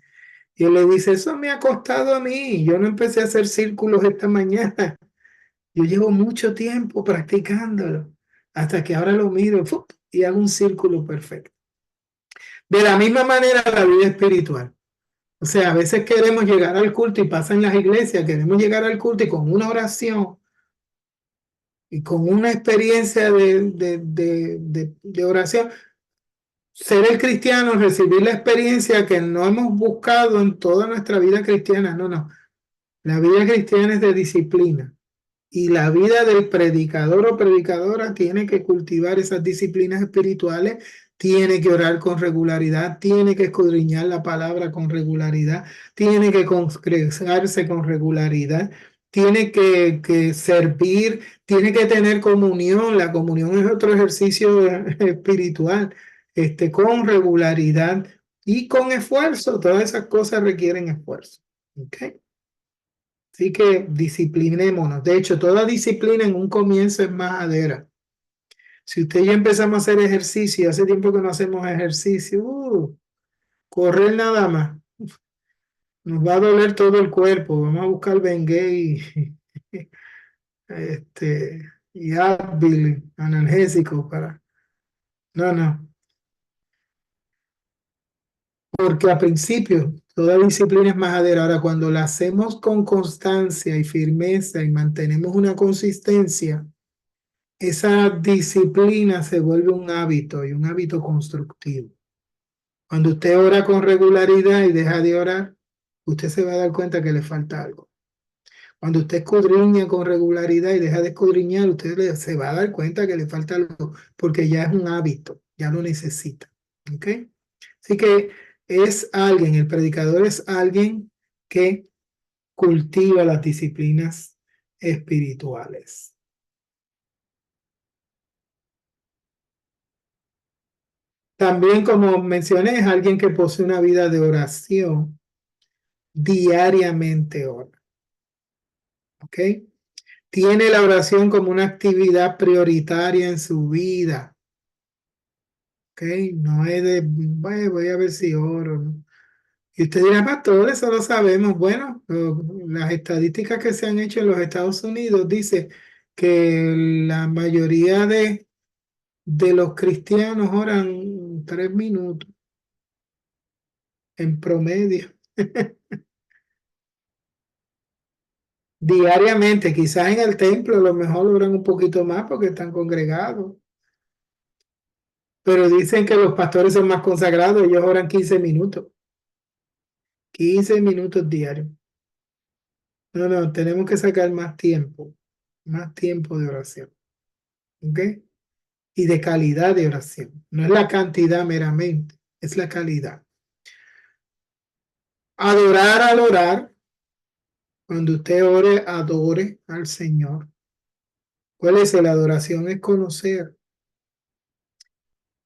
Y él le dice, eso me ha costado a mí. Yo no empecé a hacer círculos esta mañana. Yo llevo mucho tiempo practicándolo hasta que ahora lo miro ¡fup! Y hago un círculo perfecto. De la misma manera la vida espiritual. O sea, a veces queremos llegar al culto y pasa en las iglesias, queremos llegar al culto y con una oración y con una experiencia de oración, ser el cristiano, recibir la experiencia que no hemos buscado en toda nuestra vida cristiana. No. La vida cristiana es de disciplina. Y la vida del predicador o predicadora tiene que cultivar esas disciplinas espirituales, tiene que orar con regularidad, tiene que escudriñar la palabra con regularidad, tiene que congregarse con regularidad, tiene que servir, tiene que tener comunión. La comunión es otro ejercicio espiritual, con regularidad y con esfuerzo. Todas esas cosas requieren esfuerzo. ¿Ok? Así que disciplinémonos. De hecho, toda disciplina en un comienzo es majadera. Si usted y yo empezamos a hacer ejercicio, hace tiempo que no hacemos ejercicio, correr nada más, nos va a doler todo el cuerpo. Vamos a buscar Bengay y Advil, analgésicos para... No. Porque al principio toda disciplina es majadera. Ahora, cuando la hacemos con constancia y firmeza y mantenemos una consistencia, esa disciplina se vuelve un hábito y un hábito constructivo. Cuando usted ora con regularidad y deja de orar, usted se va a dar cuenta que le falta algo. Cuando usted escudriña con regularidad y deja de escudriñar, usted se va a dar cuenta que le falta algo, porque ya es un hábito, ya lo necesita. ¿Ok? Así que el predicador es alguien que cultiva las disciplinas espirituales. También, como mencioné, es alguien que posee una vida de oración. Diariamente ora. ¿Ok? Tiene la oración como una actividad prioritaria en su vida. ¿ok? No es de, "Bueno, voy a ver si oro", ¿no? Y usted dirá, pastor, eso lo sabemos. Bueno, las estadísticas que se han hecho en los Estados Unidos dice que la mayoría de los cristianos oran 3 minutos en promedio. Diariamente, quizás en el templo a lo mejor oran un poquito más porque están congregados. Pero dicen que los pastores son más consagrados, ellos oran 15 minutos. 15 minutos diarios. No, no, tenemos que sacar más tiempo de oración. ¿Ok? Y de calidad de oración. No es la cantidad meramente, es la calidad. Adorar al orar. Cuando usted ore, adore al Señor. ¿Cuál es la adoración? Es conocer.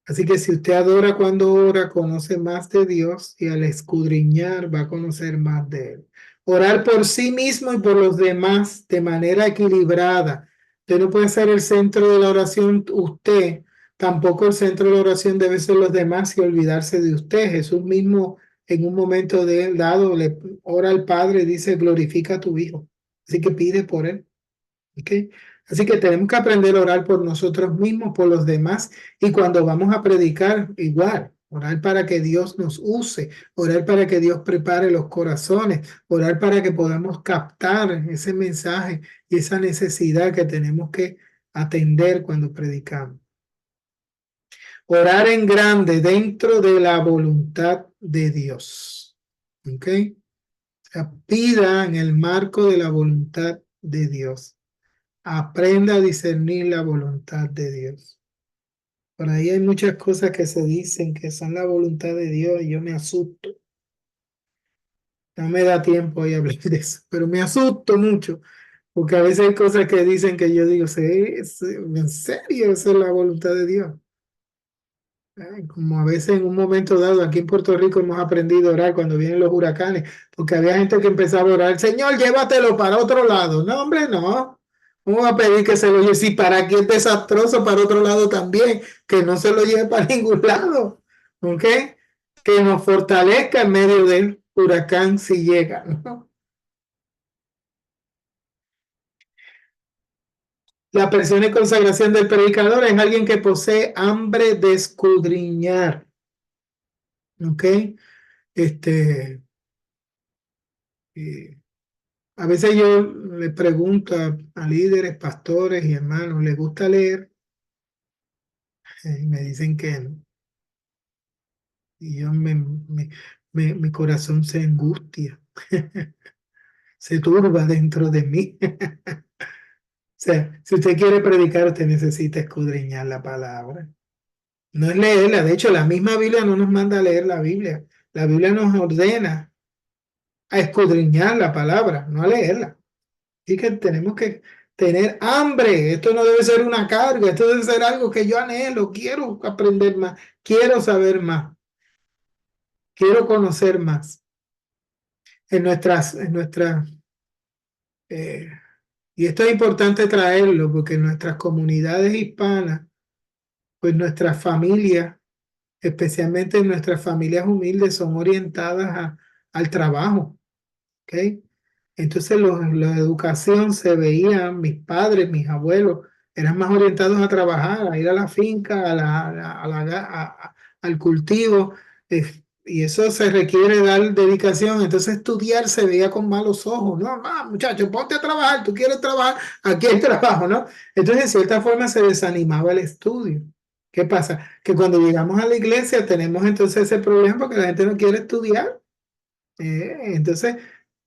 Así que si usted adora cuando ora, conoce más de Dios y al escudriñar va a conocer más de Él. Orar por sí mismo y por los demás de manera equilibrada. Usted no puede ser el centro de la oración usted, tampoco el centro de la oración debe ser los demás y olvidarse de usted. Jesús mismo en un momento dado le ora al Padre y dice glorifica a tu Hijo. Así que pide por Él. ¿Okay? Así que tenemos que aprender a orar por nosotros mismos, por los demás, y cuando vamos a predicar, igual, orar para que Dios nos use, orar para que Dios prepare los corazones, orar para que podamos captar ese mensaje y esa necesidad que tenemos que atender cuando predicamos. Orar en grande dentro de la voluntad de Dios. ¿Ok? O sea, pida en el marco de la voluntad de Dios. Aprenda a discernir la voluntad de Dios. Por ahí hay muchas cosas que se dicen que son la voluntad de Dios y yo me asusto. No me da tiempo hoy a hablar de eso, pero me asusto mucho, porque a veces hay cosas que dicen que yo digo, ¿sí? ¿En serio esa es la voluntad de Dios? Como a veces en un momento dado aquí en Puerto Rico hemos aprendido a orar cuando vienen los huracanes, porque había gente que empezaba a orar, Señor, llévatelo para otro lado. No, hombre, no. ¿Cómo va a pedir que se lo lleve? Si para aquí es desastroso, para otro lado también, que no se lo lleve para ningún lado. ¿Ok? Que nos fortalezca en medio del huracán si llega, ¿no? La persona en consagración del predicador es alguien que posee hambre de escudriñar. ¿Ok? A veces yo le pregunto a líderes, pastores y hermanos, ¿les gusta leer? Y me dicen que no. Y yo mi corazón se angustia, se turba dentro de mí. O sea, si usted quiere predicar, usted necesita escudriñar la palabra. No es leerla. De hecho, la misma Biblia no nos manda a leer la Biblia. La Biblia nos ordena a escudriñar la palabra, no a leerla. Y que tenemos que tener hambre. Esto no debe ser una carga, esto debe ser algo que yo anhelo. Quiero aprender más, quiero saber más, quiero conocer más. Y esto es importante traerlo porque en nuestras comunidades hispanas, pues nuestras familias, especialmente nuestras familias humildes, son orientadas al trabajo. ¿Ok? Entonces la educación se veía, mis padres, mis abuelos, eran más orientados a trabajar, a ir a la finca, al cultivo, y eso se requiere dar dedicación. Entonces estudiar se veía con malos ojos. No, no, muchachos, ponte a trabajar, tú quieres trabajar, aquí hay trabajo, ¿no? Entonces de cierta forma se desanimaba el estudio. ¿Qué pasa? Que cuando llegamos a la iglesia tenemos entonces ese problema porque la gente no quiere estudiar. Entonces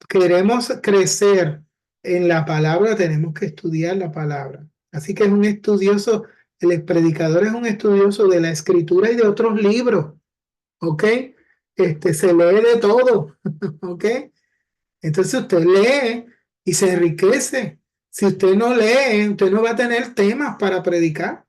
queremos crecer en la palabra, tenemos que estudiar la palabra. Así que es un estudioso, el predicador es un estudioso de la escritura y de otros libros, ¿ok? Se lee de todo, ¿ok? Entonces usted lee y se enriquece. Si usted no lee, usted no va a tener temas para predicar.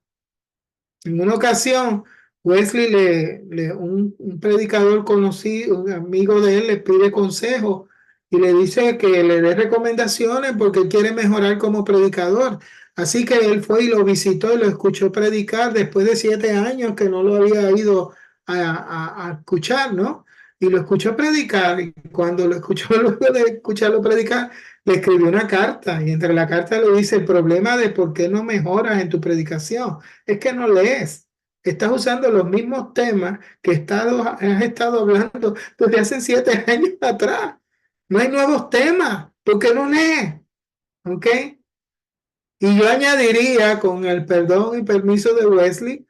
En una ocasión, Wesley, un predicador conocido, un amigo de él, le pide consejo y le dice que le dé recomendaciones porque él quiere mejorar como predicador. Así que él fue y lo visitó y lo escuchó predicar después de 7 años que no lo había ido a escuchar, ¿no? Y lo escuchó predicar, y cuando lo escuchó, luego de escucharlo predicar, le escribió una carta, y entre la carta le dice: el problema de por qué no mejoras en tu predicación es que no lees. Estás usando los mismos temas que has estado hablando desde hace 7 años atrás. No hay nuevos temas. ¿Por qué no lees? ¿Ok? Y yo añadiría, con el perdón y permiso de Wesley,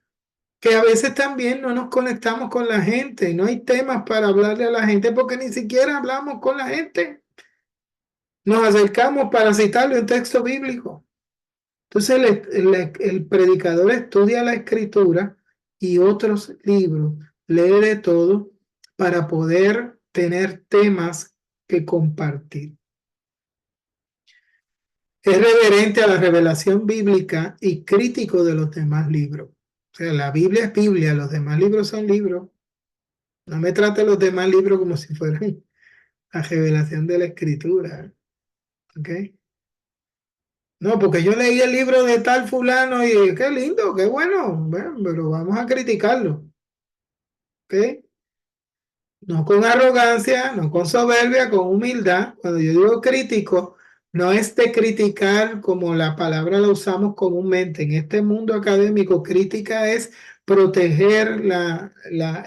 que a veces también no nos conectamos con la gente. No hay temas para hablarle a la gente porque ni siquiera hablamos con la gente. Nos acercamos para citarle un texto bíblico. Entonces el predicador estudia la escritura y otros libros, lee de todo para poder tener temas que compartir. Es reverente a la revelación bíblica y crítico de los demás libros. O sea, la Biblia es Biblia, los demás libros son libros. No me trate los demás libros como si fueran la revelación de la escritura. ¿Ok? No, porque yo leí el libro de tal fulano y qué lindo, qué bueno, bueno, pero vamos a criticarlo. ¿Ok? No con arrogancia, no con soberbia, con humildad. Cuando yo digo crítico, no es de criticar como la palabra la usamos comúnmente. En este mundo académico, crítica es proteger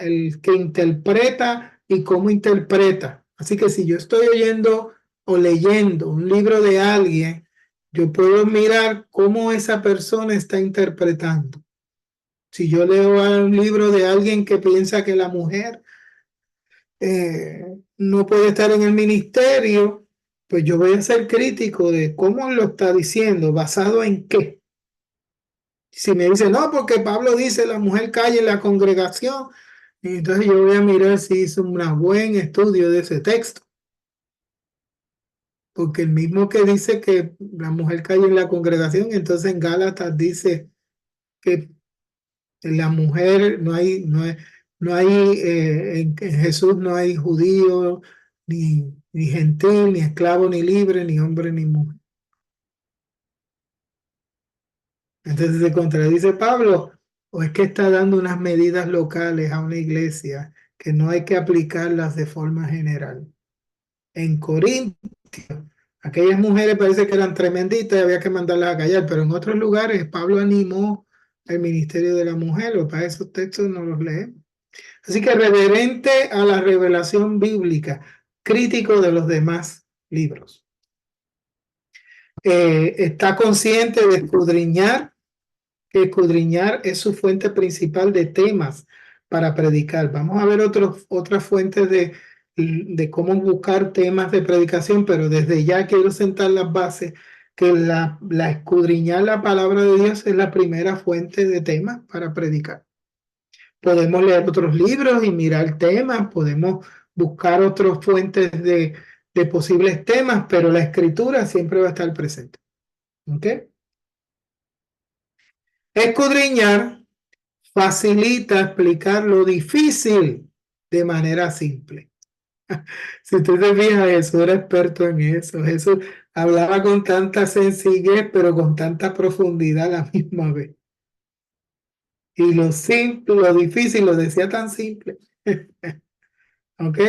el que interpreta y cómo interpreta. Así que si yo estoy oyendo o leyendo un libro de alguien, yo puedo mirar cómo esa persona está interpretando. Si yo leo un libro de alguien que piensa que la mujer no puede estar en el ministerio, pues yo voy a ser crítico de cómo lo está diciendo, basado en qué. Si me dice, no, porque Pablo dice la mujer calla en la congregación, entonces yo voy a mirar si hizo un buen estudio de ese texto. Porque el mismo que dice que la mujer calla en la congregación, entonces en Gálatas dice que la mujer en Jesús no hay judío, ni gentil, ni esclavo, ni libre, ni hombre, ni mujer. Entonces se contradice Pablo, o es que está dando unas medidas locales a una iglesia que no hay que aplicarlas de forma general. En Corinto, aquellas mujeres parece que eran tremenditas y había que mandarlas a callar, pero en otros lugares Pablo animó el ministerio de la mujer, o para esos textos no los leemos. Así que reverente a la revelación bíblica, crítico de los demás libros. Está consciente de escudriñar, que escudriñar es su fuente principal de temas para predicar. Vamos a ver otras fuentes de cómo buscar temas de predicación, pero desde ya quiero sentar las bases que la escudriñar la palabra de Dios es la primera fuente de temas para predicar. Podemos leer otros libros y mirar temas, podemos buscar otras fuentes de posibles temas, pero la escritura siempre va a estar presente. ¿Ok? Escudriñar facilita explicar lo difícil de manera simple. Si usted se fija, Jesús era experto en eso. Jesús hablaba con tanta sencillez, pero con tanta profundidad a la misma vez. Y lo simple, lo difícil, lo decía tan simple. ¿Ok?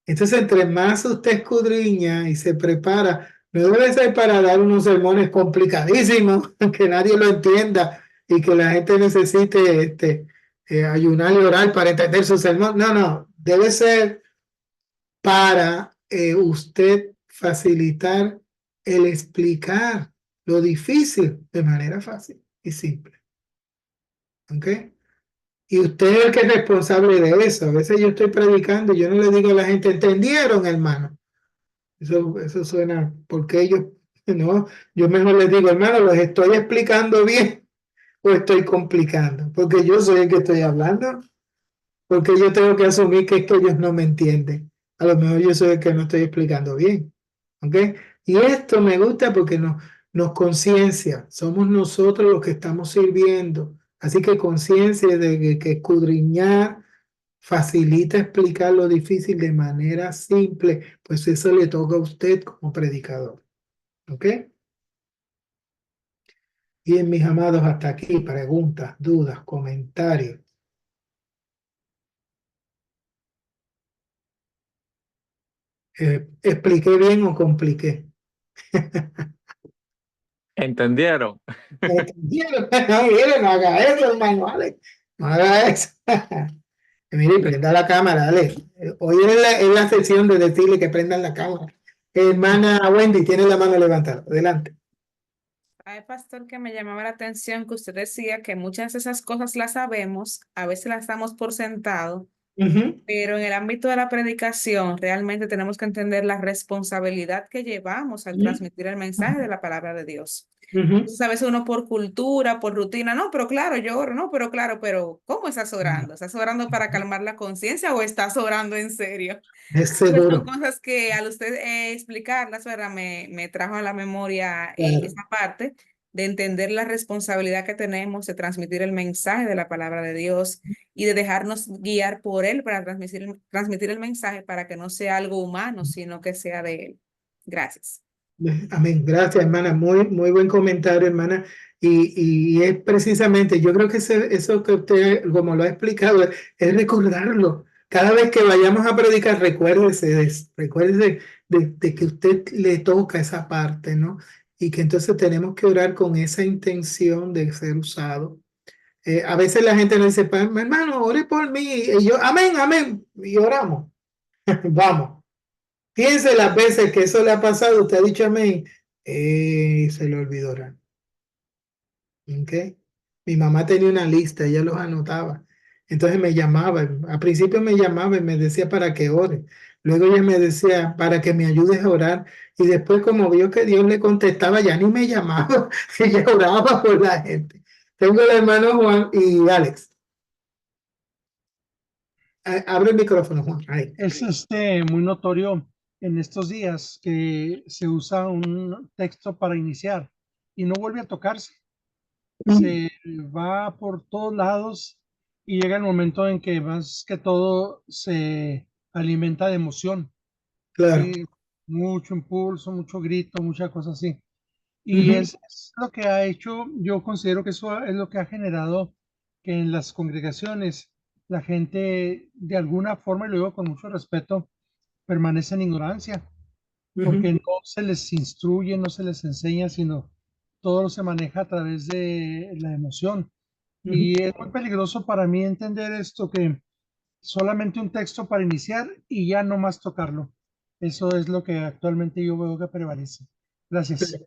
Entonces, entre más usted escudriña y se prepara, no debe ser para dar unos sermones complicadísimos, que nadie lo entienda y que la gente necesite ayunar y orar para entender su sermón. No, no, debe ser para usted facilitar el explicar lo difícil de manera fácil y simple. ¿Ok? Y usted es el que es responsable de eso. A veces yo estoy predicando y yo no le digo a la gente, ¿entendieron, hermano? Eso suena, porque no, yo mejor les digo, hermano, ¿los estoy explicando bien o estoy complicando? Porque yo soy el que estoy hablando, porque yo tengo que asumir que es que ellos no me entienden. A lo mejor yo soy el que no estoy explicando bien. ¿Ok? Y esto me gusta porque nos conciencia, somos nosotros los que estamos sirviendo. Así que conciencia de que escudriñar facilita explicar lo difícil de manera simple, pues eso le toca a usted como predicador. ¿Ok? Bien, mis amados, hasta aquí, preguntas, dudas, comentarios. ¿Expliqué bien o compliqué? ¿Entendieron? ¿Entendieron? No, mire, no haga eso, hermano Alex. No haga eso. Mire, prenda la cámara, Alex. Hoy es la sesión de decirle que prendan la cámara. Hermana Wendy, tiene la mano levantada. Adelante. Ay, pastor, que me llamaba la atención que usted decía que muchas de esas cosas las sabemos, a veces las damos por sentado, Ujú, pero en el ámbito de la predicación realmente tenemos que entender la responsabilidad que llevamos al ujú, transmitir el mensaje de la palabra de Dios. ujú. Entonces, a veces uno por cultura, por rutina, no, pero claro, yo oro, no, pero claro, pero ¿cómo estás orando? ¿Estás orando para calmar la conciencia o estás orando en serio? Es Entonces, son seguro. cosas que al usted explicarlas, ¿verdad? Me trajo a la memoria Claro. esa parte de entender la responsabilidad que tenemos de transmitir el mensaje de la palabra de Dios y de dejarnos guiar por Él para transmitir el mensaje para que no sea algo humano, sino que sea de Él. Gracias. Amén. Gracias, hermana. Muy, muy buen comentario, hermana. Y es precisamente, yo creo que eso que usted, como lo ha explicado, es recordarlo. Cada vez que vayamos a predicar, recuérdese de que usted le toca esa parte, ¿no? Y que entonces tenemos que orar con esa intención de ser usado. A veces la gente le dice, "Pa- hermano, ore por mí." Y yo, amén, amén. Y oramos. Vamos. Piense las veces que eso le ha pasado, usted ha dicho amén, se le olvidará. ¿Ok? Mi mamá tenía una lista, ella los anotaba. Entonces me llamaba, al principio me llamaba y me decía para que ore. Luego ella me decía para que me ayudes a orar. Y después como vio que Dios le contestaba, ya ni me llamaba, ella oraba por la gente. Tengo el hermano Juan y Alex. Abre el micrófono, Juan. Ahí. Es muy notorio en estos días que se usa un texto para iniciar y no vuelve a tocarse. Se va por todos lados y llega el momento en que más que todo se alimenta de emoción, Claro. ¿sí? Mucho impulso, mucho grito, muchas cosas así. Y Ujú, es lo que ha hecho, yo considero que eso es lo que ha generado que en las congregaciones la gente de alguna forma, y lo digo con mucho respeto, permanece en ignorancia, porque ujú, no se les instruye, no se les enseña, sino todo se maneja a través de la emoción. ujú. Y es muy peligroso para mí entender esto, que solamente un texto para iniciar y ya no más tocarlo. Eso es lo que actualmente yo veo que prevalece. Gracias.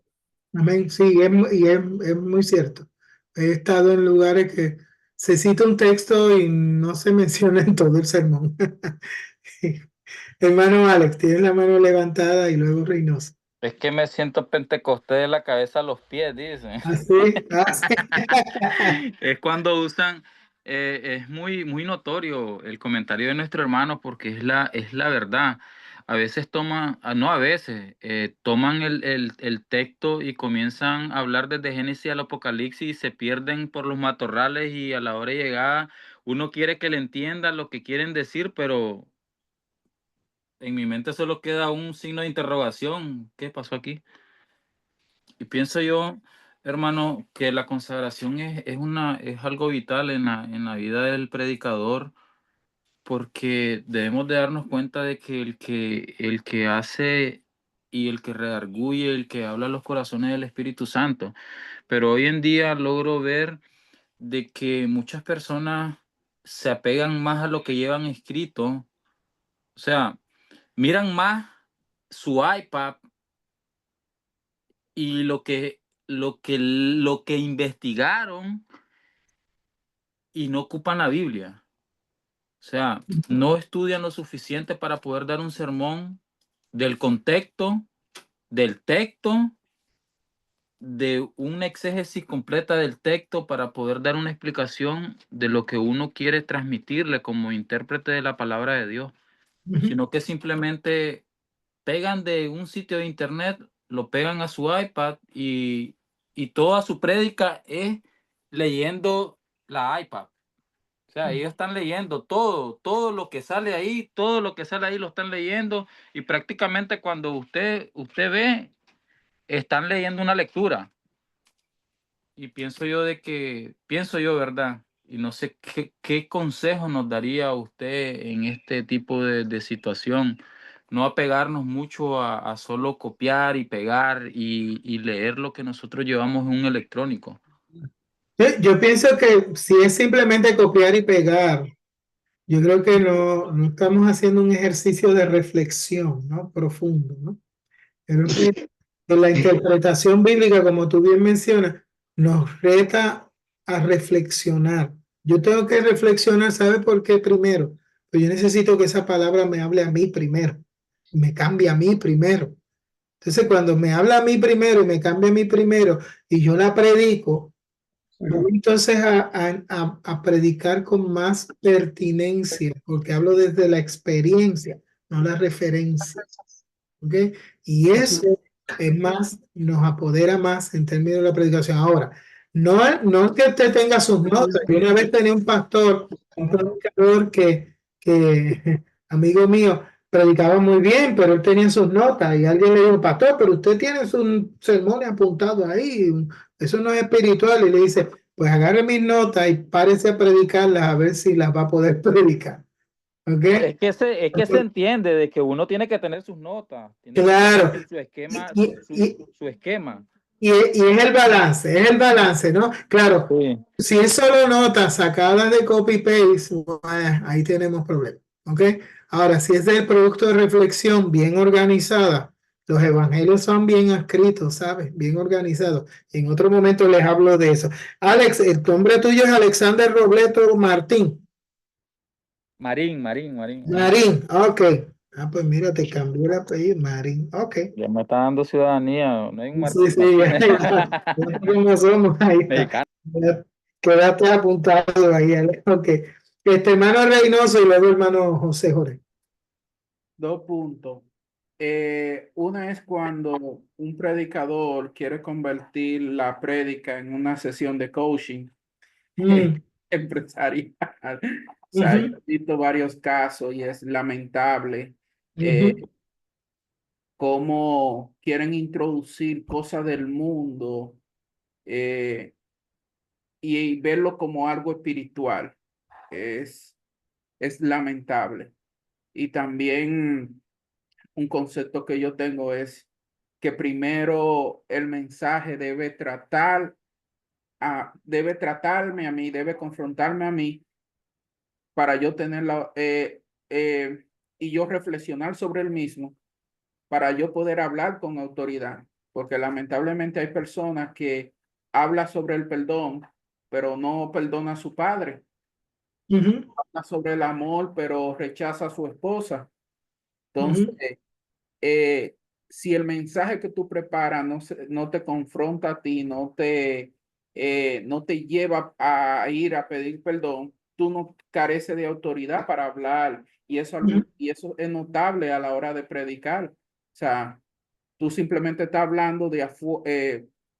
Amén, sí, es muy cierto. He estado en lugares que se cita un texto y no se menciona en todo el sermón. Hermano Alex, tienes la mano levantada y luego Reynoso. Es que me siento pentecostés de la cabeza a los pies, dicen. Así, así. Es cuando usan, es muy notorio el comentario de nuestro hermano porque es la verdad. A veces toman, no a veces, toman el texto y comienzan a hablar desde Génesis al Apocalipsis y se pierden por los matorrales y a la hora de llegada uno quiere que le entiendan lo que quieren decir, pero en mi mente solo queda un signo de interrogación. ¿Qué pasó aquí? Y pienso yo, hermano, que la consagración es algo vital en la vida del predicador, porque debemos de darnos cuenta de que el que hace y el que redarguye, el que habla a los corazones del Espíritu Santo. Pero hoy en día logro ver de que muchas personas se apegan más a lo que llevan escrito, o sea, miran más su iPad y lo que investigaron y no ocupan la Biblia. O sea, no estudian lo suficiente para poder dar un sermón del contexto, del texto, de una exégesis completa del texto para poder dar una explicación de lo que uno quiere transmitirle como intérprete de la palabra de Dios, Ujú, sino que simplemente pegan de un sitio de internet, lo pegan a su iPad y toda su prédica es leyendo la iPad. O sea, ellos están leyendo todo lo que sale ahí, todo lo que sale ahí lo están leyendo y prácticamente cuando usted ve, están leyendo una lectura. Y pienso yo ¿verdad? Y no sé qué consejo nos daría usted en este tipo de situación. No apegarnos mucho a solo copiar y pegar y leer lo que nosotros llevamos en un electrónico. Yo pienso que si es simplemente copiar y pegar, yo creo que no estamos haciendo un ejercicio de reflexión, ¿no? Profundo, ¿no? Creo que en la interpretación bíblica, como tú bien mencionas, nos reta a reflexionar. Yo tengo que reflexionar, ¿sabe por qué primero? Pues yo necesito que esa palabra me hable a mí primero, me cambie a mí primero. Entonces, cuando me habla a mí primero y me cambia a mí primero y yo la predico, voy entonces a predicar con más pertinencia, porque hablo desde la experiencia, no la referencia. ¿Ok? Y eso es más, nos apodera más en términos de la predicación. Ahora, no es que usted tenga sus notas. Yo una vez tenía un predicador que, amigo mío, predicaba muy bien, pero él tenía sus notas y alguien le dijo, pastor, pero usted tiene sus sermones apuntados ahí, eso no es espiritual. Y le dice, pues agarre mis notas y párese a predicarlas a ver si las va a poder predicar. ¿Ok? Es que se entiende de que uno tiene que tener sus notas, tiene que Claro. tener su esquema, Y, su esquema. y es el balance, ¿no? Claro, Sí. si es solo notas sacadas de copy-paste, ahí tenemos problemas, ¿ok? Ahora, si es del producto de reflexión bien organizada, los evangelios son bien escritos, ¿sabes? Bien organizados. En otro momento les hablo de eso. Alex, el nombre tuyo es Alexander Robleto Martín. Marín. Marín, ok. Ah, pues mira, te cambió el apellido, Marín, ok. Ya me está dando ciudadanía, no hay un Sí, sí, ya como somos ahí. mexicano. Quédate apuntado ahí, Alex. Ok. Hermano Reynoso y luego hermano José Jorge. 2 puntos. Una es cuando un predicador quiere convertir la prédica en una sesión de coaching empresarial. O sea, yo he visto varios casos y es lamentable cómo quieren introducir cosas del mundo y verlo como algo espiritual. Es lamentable. Y también un concepto que yo tengo es que primero el mensaje debe tratarme a mí, debe confrontarme a mí para yo tenerla y yo reflexionar sobre el mismo para yo poder hablar con autoridad, porque lamentablemente hay personas que hablan sobre el perdón, pero no perdona a su padre, habla sobre el amor, pero rechaza a su esposa. Entonces, si el mensaje que tú preparas no te confronta a ti, no te lleva a ir a pedir perdón, tú no careces de autoridad para hablar y eso es notable a la hora de predicar. O sea, tú simplemente estás hablando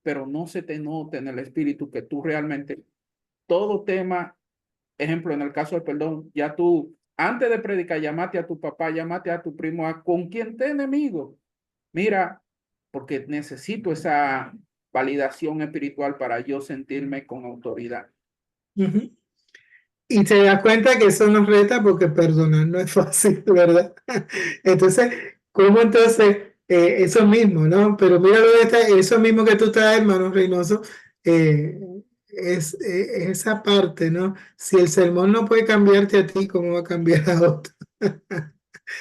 pero no se te nota en el espíritu que tú realmente, todo tema, ejemplo, en el caso del perdón, ya tú, antes de predicar, llámate a tu papá, llámate a tu primo, con quien te enemigo. Mira, porque necesito esa validación espiritual para yo sentirme con autoridad. Y te das cuenta que eso nos reta porque perdonar no es fácil, ¿verdad? Entonces, ¿cómo entonces eso mismo, ¿no? Pero míralo, eso mismo que tú traes, hermano Reynoso, es esa parte, ¿no? Si el sermón no puede cambiarte a ti, ¿cómo va a cambiar a otro?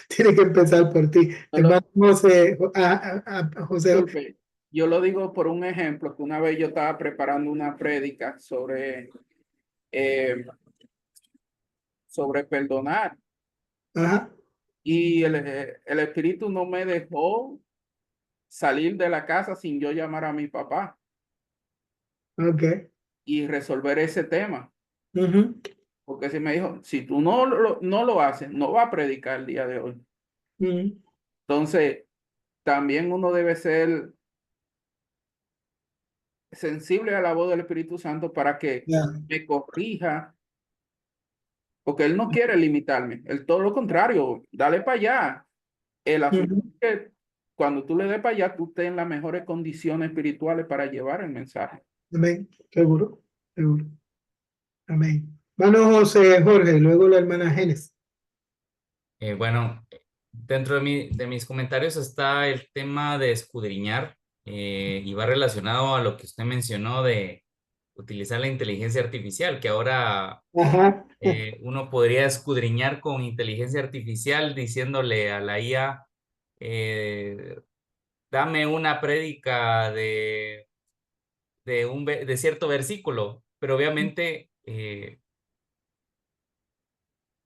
Tiene que empezar por ti. Hermano José, José. Yo lo digo por un ejemplo, que una vez yo estaba preparando una prédica sobre perdonar. Ajá. Y el espíritu no me dejó salir de la casa sin yo llamar a mi papá. Okay. Y resolver ese tema. Porque se me dijo, si tú no lo haces, no va a predicar el día de hoy. Entonces, también uno debe ser sensible a la voz del Espíritu Santo para que me corrija, porque Él no quiere limitarme, Él todo lo contrario, dale para allá. El asunto es que cuando tú le des para allá, tú estés en las mejores condiciones espirituales para llevar el mensaje. Amén. Seguro, seguro. Amén. Bueno, Jorge, luego la hermana Génesis. Bueno, dentro de mis comentarios está el tema de escudriñar y va relacionado a lo que usted mencionó de utilizar la inteligencia artificial, que ahora Ajá. uno podría escudriñar con inteligencia artificial diciéndole a la IA, dame una prédica de cierto versículo, pero obviamente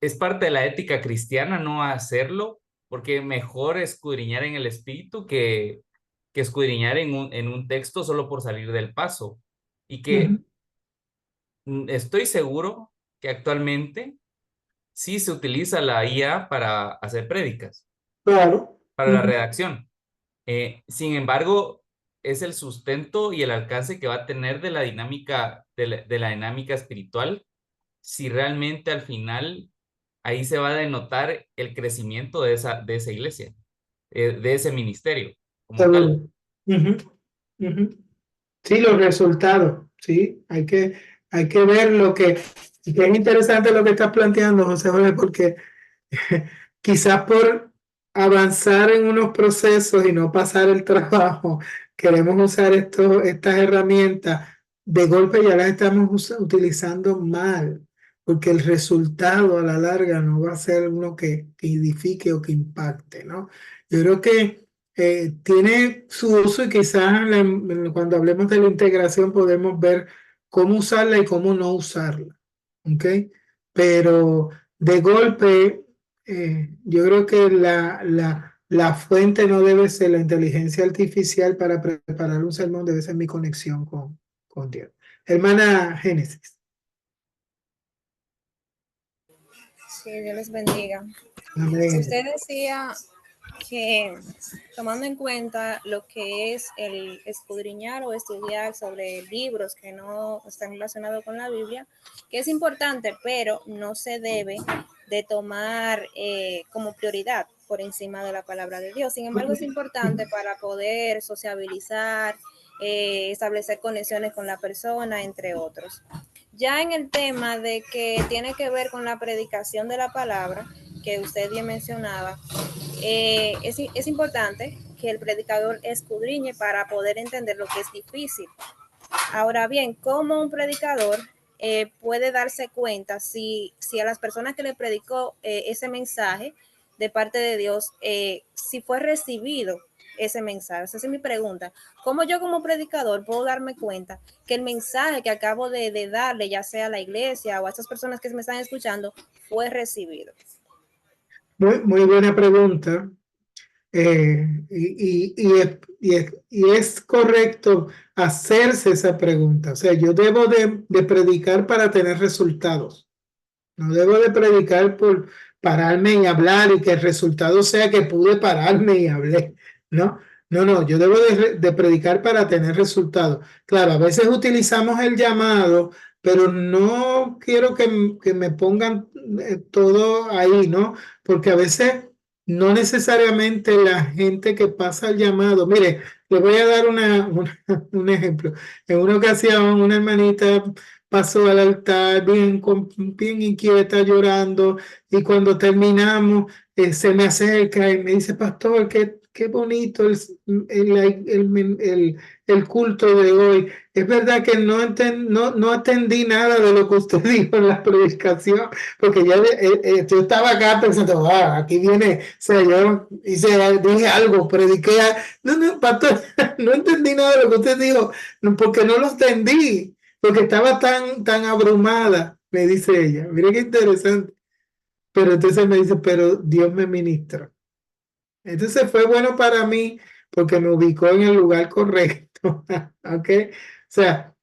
es parte de la ética cristiana no hacerlo, porque mejor escudriñar en el espíritu que escudriñar en un texto solo por salir del paso. Y que estoy seguro que actualmente sí se utiliza la IA para hacer prédicas, Claro. para la redacción. Sin embargo, es el sustento y el alcance que va a tener de la dinámica, de la dinámica espiritual, si realmente al final ahí se va a denotar el crecimiento de esa iglesia, de ese ministerio como tal. Seguro. Ujú, ujú. Sí, los resultados, sí, hay que ver y que es interesante lo que estás planteando, José Jorge, porque quizás por avanzar en unos procesos y no pasar el trabajo, queremos usar estas herramientas, de golpe ya las estamos utilizando mal, porque el resultado a la larga no va a ser uno que edifique o que impacte, ¿no? Yo creo que tiene su uso y quizás cuando hablemos de la integración podemos ver cómo usarla y cómo no usarla, ¿ok? Pero de golpe, yo creo que la fuente no debe ser la inteligencia artificial para preparar un sermón, debe ser mi conexión con Dios. Hermana Génesis. Sí, Dios les bendiga. Amén. Usted decía que tomando en cuenta lo que es el escudriñar o estudiar sobre libros que no están relacionados con la Biblia, que es importante, pero no se debe de tomar como prioridad por encima de la palabra de Dios. Sin embargo, es importante para poder sociabilizar, establecer conexiones con la persona, entre otros. Ya en el tema de que tiene que ver con la predicación de la palabra, que usted bien mencionaba, es importante que el predicador escudriñe para poder entender lo que es difícil. Ahora bien, ¿cómo un predicador puede darse cuenta si a las personas que le predicó ese mensaje de parte de Dios, si fue recibido ese mensaje? Esa es mi pregunta. ¿Cómo yo como predicador puedo darme cuenta que el mensaje que acabo de darle, ya sea a la iglesia o a estas personas que me están escuchando, fue recibido? Muy buena pregunta. Y es correcto hacerse esa pregunta. O sea, yo debo de predicar para tener resultados. No debo de predicar por pararme y hablar y que el resultado sea que pude pararme y hablé. No, no, yo debo de predicar para tener resultados. Claro, a veces utilizamos el llamado, pero no quiero que me pongan todo ahí, ¿no? Porque a veces no necesariamente la gente que pasa el llamado. Mire, le voy a dar un ejemplo. En una ocasión, una hermanita pasó al altar bien inquieta, llorando, y cuando terminamos, se me acerca y me dice, pastor, qué bonito el culto de hoy. Es verdad que no atendí nada de lo que usted dijo en la predicación, porque yo estaba acá pensando, aquí viene, o sea, yo dije algo, prediqué, no, pastor, no entendí nada de lo que usted dijo, porque no lo entendí, porque estaba tan abrumada, me dice ella. Mire qué interesante. Pero entonces me dice, pero Dios me ministra. Entonces fue bueno para mí porque me ubicó en el lugar correcto. ¿Ok? O sea,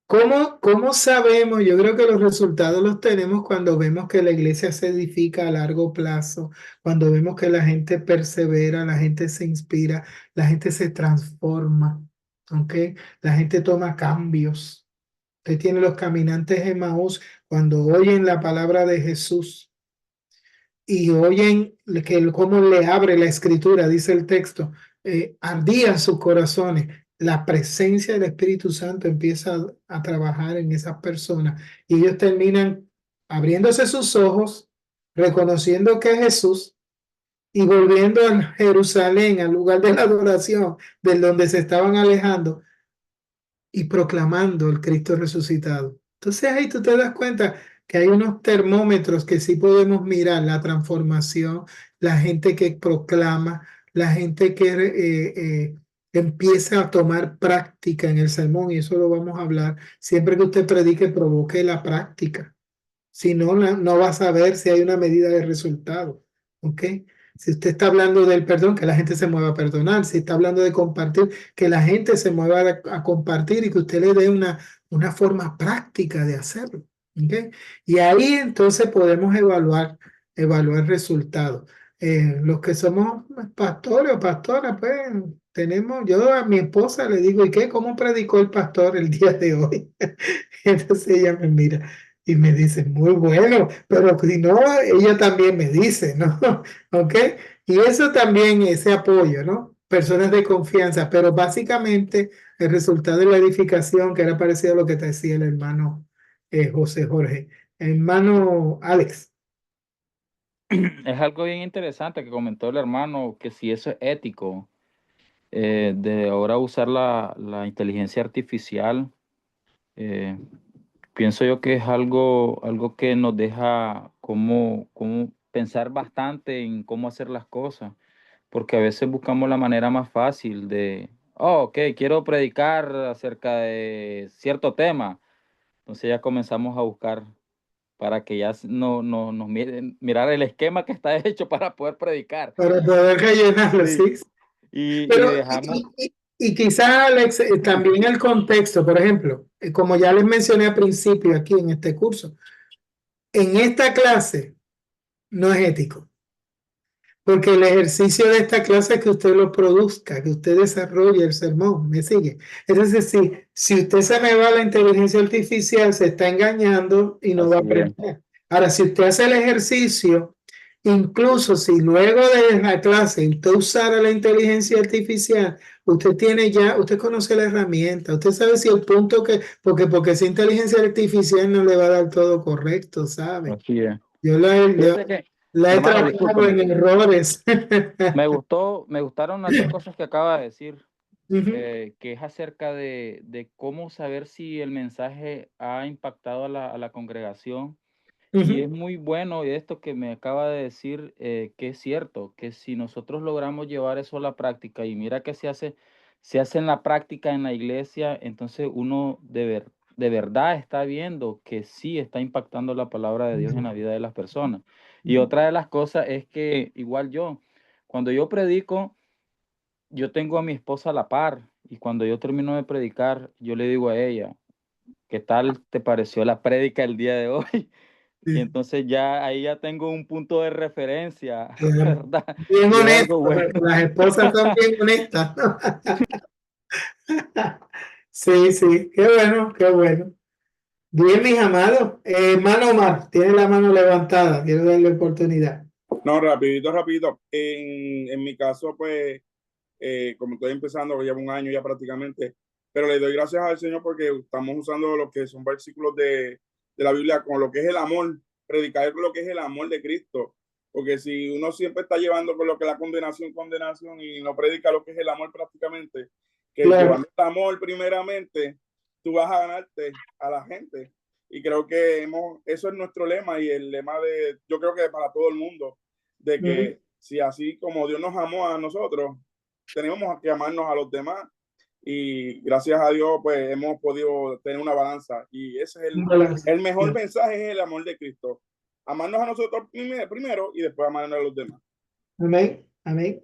¿cómo sabemos? Yo creo que los resultados los tenemos cuando vemos que la iglesia se edifica a largo plazo, cuando vemos que la gente persevera, la gente se inspira, la gente se transforma. ¿Ok? La gente toma cambios. Usted tiene los caminantes de Emaús cuando oyen la palabra de Jesús y oyen cómo le abre la escritura, dice el texto, ardían sus corazones, la presencia del Espíritu Santo empieza a trabajar en esas personas y ellos terminan abriéndose sus ojos, reconociendo que es Jesús y volviendo a Jerusalén, al lugar de la adoración, de donde se estaban alejando y proclamando el Cristo resucitado. Entonces ahí tú te das cuenta que hay unos termómetros que sí podemos mirar, la transformación, la gente que proclama, la gente que empieza a tomar práctica en el sermón, y eso lo vamos a hablar. Siempre que usted predique, provoque la práctica. Si no, no va a saber si hay una medida de resultado. ¿Ok? Si usted está hablando del perdón, que la gente se mueva a perdonar. Si está hablando de compartir, que la gente se mueva a compartir y que usted le dé una forma práctica de hacerlo. ¿Ok? Y ahí entonces podemos evaluar resultados. Los que somos pastores o pastoras, pues tenemos, yo a mi esposa le digo, ¿y qué? ¿Cómo predicó el pastor el día de hoy? Entonces ella me mira y me dice, muy bueno, pero si no, ella también me dice, ¿no? ¿Ok? Y eso también, ese apoyo, ¿no? Personas de confianza, pero básicamente el resultado de la edificación, que era parecido a lo que te decía el hermano José Jorge. Hermano Alex. Es algo bien interesante que comentó el hermano, que si eso es ético, de ahora usar la inteligencia artificial. Pienso yo que es algo que nos deja como pensar bastante en cómo hacer las cosas, porque a veces buscamos la manera más fácil de, ok, quiero predicar acerca de cierto tema, entonces ya comenzamos a buscar para que ya nos mirar el esquema que está hecho para poder predicar. Para poder rellenarlo, sí. Y Pero, dejamos... y quizás, Alex, también el contexto, por ejemplo, como ya les mencioné al principio aquí en este curso, en esta clase no es ético, porque el ejercicio de esta clase es que usted lo produzca, que usted desarrolle el sermón, ¿me sigue? Entonces, si usted se me va a la inteligencia artificial, se está engañando y no va a aprender. Ahora, si usted hace el ejercicio, incluso si luego de la clase usted usara la inteligencia artificial, usted conoce la herramienta, usted sabe si el punto porque esa inteligencia artificial no le va a dar todo correcto, ¿sabe? Así es. Yo la he trabajado en errores. Me gustaron las dos cosas que acaba de decir, que es acerca de cómo saber si el mensaje ha impactado a la congregación. Y es muy bueno esto que me acaba de decir, que es cierto, que si nosotros logramos llevar eso a la práctica, y mira que se hace en la práctica en la iglesia, entonces uno de verdad está viendo que sí está impactando la palabra de Dios en la vida de las personas. Y otra de las cosas es que igual cuando yo predico, yo tengo a mi esposa a la par, y cuando yo termino de predicar, yo le digo a ella, ¿qué tal te pareció la prédica el día de hoy? Y entonces ahí ya tengo un punto de referencia, ¿verdad? Bien Y es honesto, algo bueno. las esposas son bien honestas. Sí, sí, qué bueno, qué bueno. Bien, mis amados. Hermano Omar, tiene la mano levantada, quiero darle oportunidad. No, rapidito. En mi caso, pues, como estoy empezando, llevo un año ya prácticamente, pero le doy gracias al Señor porque estamos usando lo que son versículos de la Biblia con lo que es el amor, predicar lo que es el amor de Cristo, porque si uno siempre está llevando con lo que es la condenación, y no predica lo que es el amor prácticamente, que llevando el amor primeramente, tú vas a ganarte a la gente. Y creo que eso es nuestro lema y el lema yo creo que para todo el mundo, de que si así como Dios nos amó a nosotros, tenemos que amarnos a los demás, y gracias a Dios pues hemos podido tener una balanza, y ese es el mejor mensaje, es el amor de Cristo, amarnos a nosotros primero y después amarnos a los demás. Amén, amén.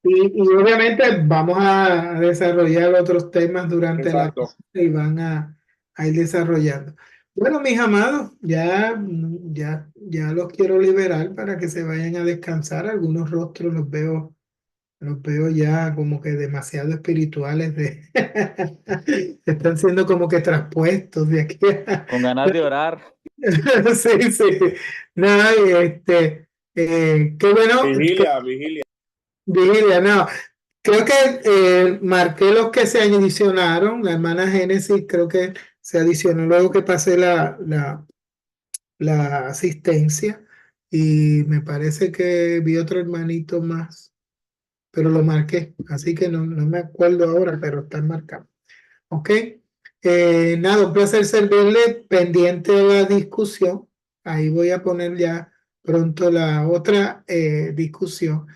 Y obviamente vamos a desarrollar otros temas durante la clase y van a ir desarrollando. Bueno, mis amados, ya los quiero liberar para que se vayan a descansar. Algunos rostros los veo ya como que demasiado espirituales, están siendo como que traspuestos de aquí. Con ganas de orar. Sí, sí. No, qué bueno. Vigilia. Vigilia, no. Creo que marqué los que se adicionaron. La hermana Génesis creo que se adicionó luego que pasé la asistencia. Y me parece que vi otro hermanito más, pero lo marqué. Así que no me acuerdo ahora, pero está marcado. ¿Ok? Nada, un placer servirle, pendiente de la discusión. Ahí voy a poner ya pronto la otra discusión.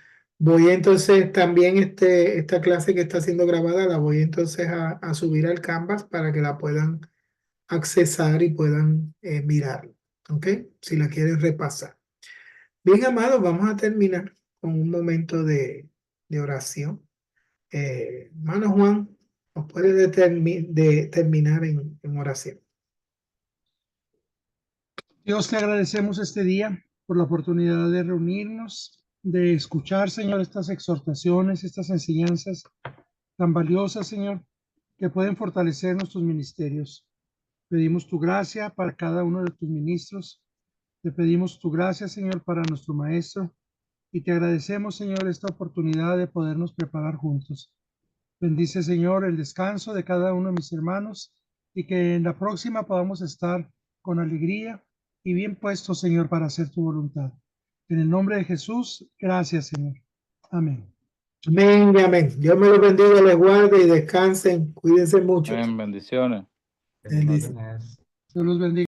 Voy entonces también esta clase que está siendo grabada, la voy entonces a subir al Canvas para que la puedan accesar y puedan mirar. ¿Ok? Si la quieren repasar. Bien, amados, vamos a terminar con un momento de oración. Hermano Juan, ¿nos puede terminar en oración? Dios, te agradecemos este día por la oportunidad de reunirnos, de escuchar, Señor, estas exhortaciones, estas enseñanzas tan valiosas, Señor, que pueden fortalecer nuestros ministerios. Pedimos tu gracia para cada uno de tus ministros. Te pedimos tu gracia, Señor, para nuestro maestro. Y te agradecemos, Señor, esta oportunidad de podernos preparar juntos. Bendice, Señor, el descanso de cada uno de mis hermanos y que en la próxima podamos estar con alegría y bien puestos, Señor, para hacer tu voluntad. En el nombre de Jesús, gracias, Señor. Amén. Amén y amén. Dios me los bendiga, les guarde y descansen. Cuídense mucho. Amén, bendiciones. Bendiciones. Bendiciones. Dios los bendiga.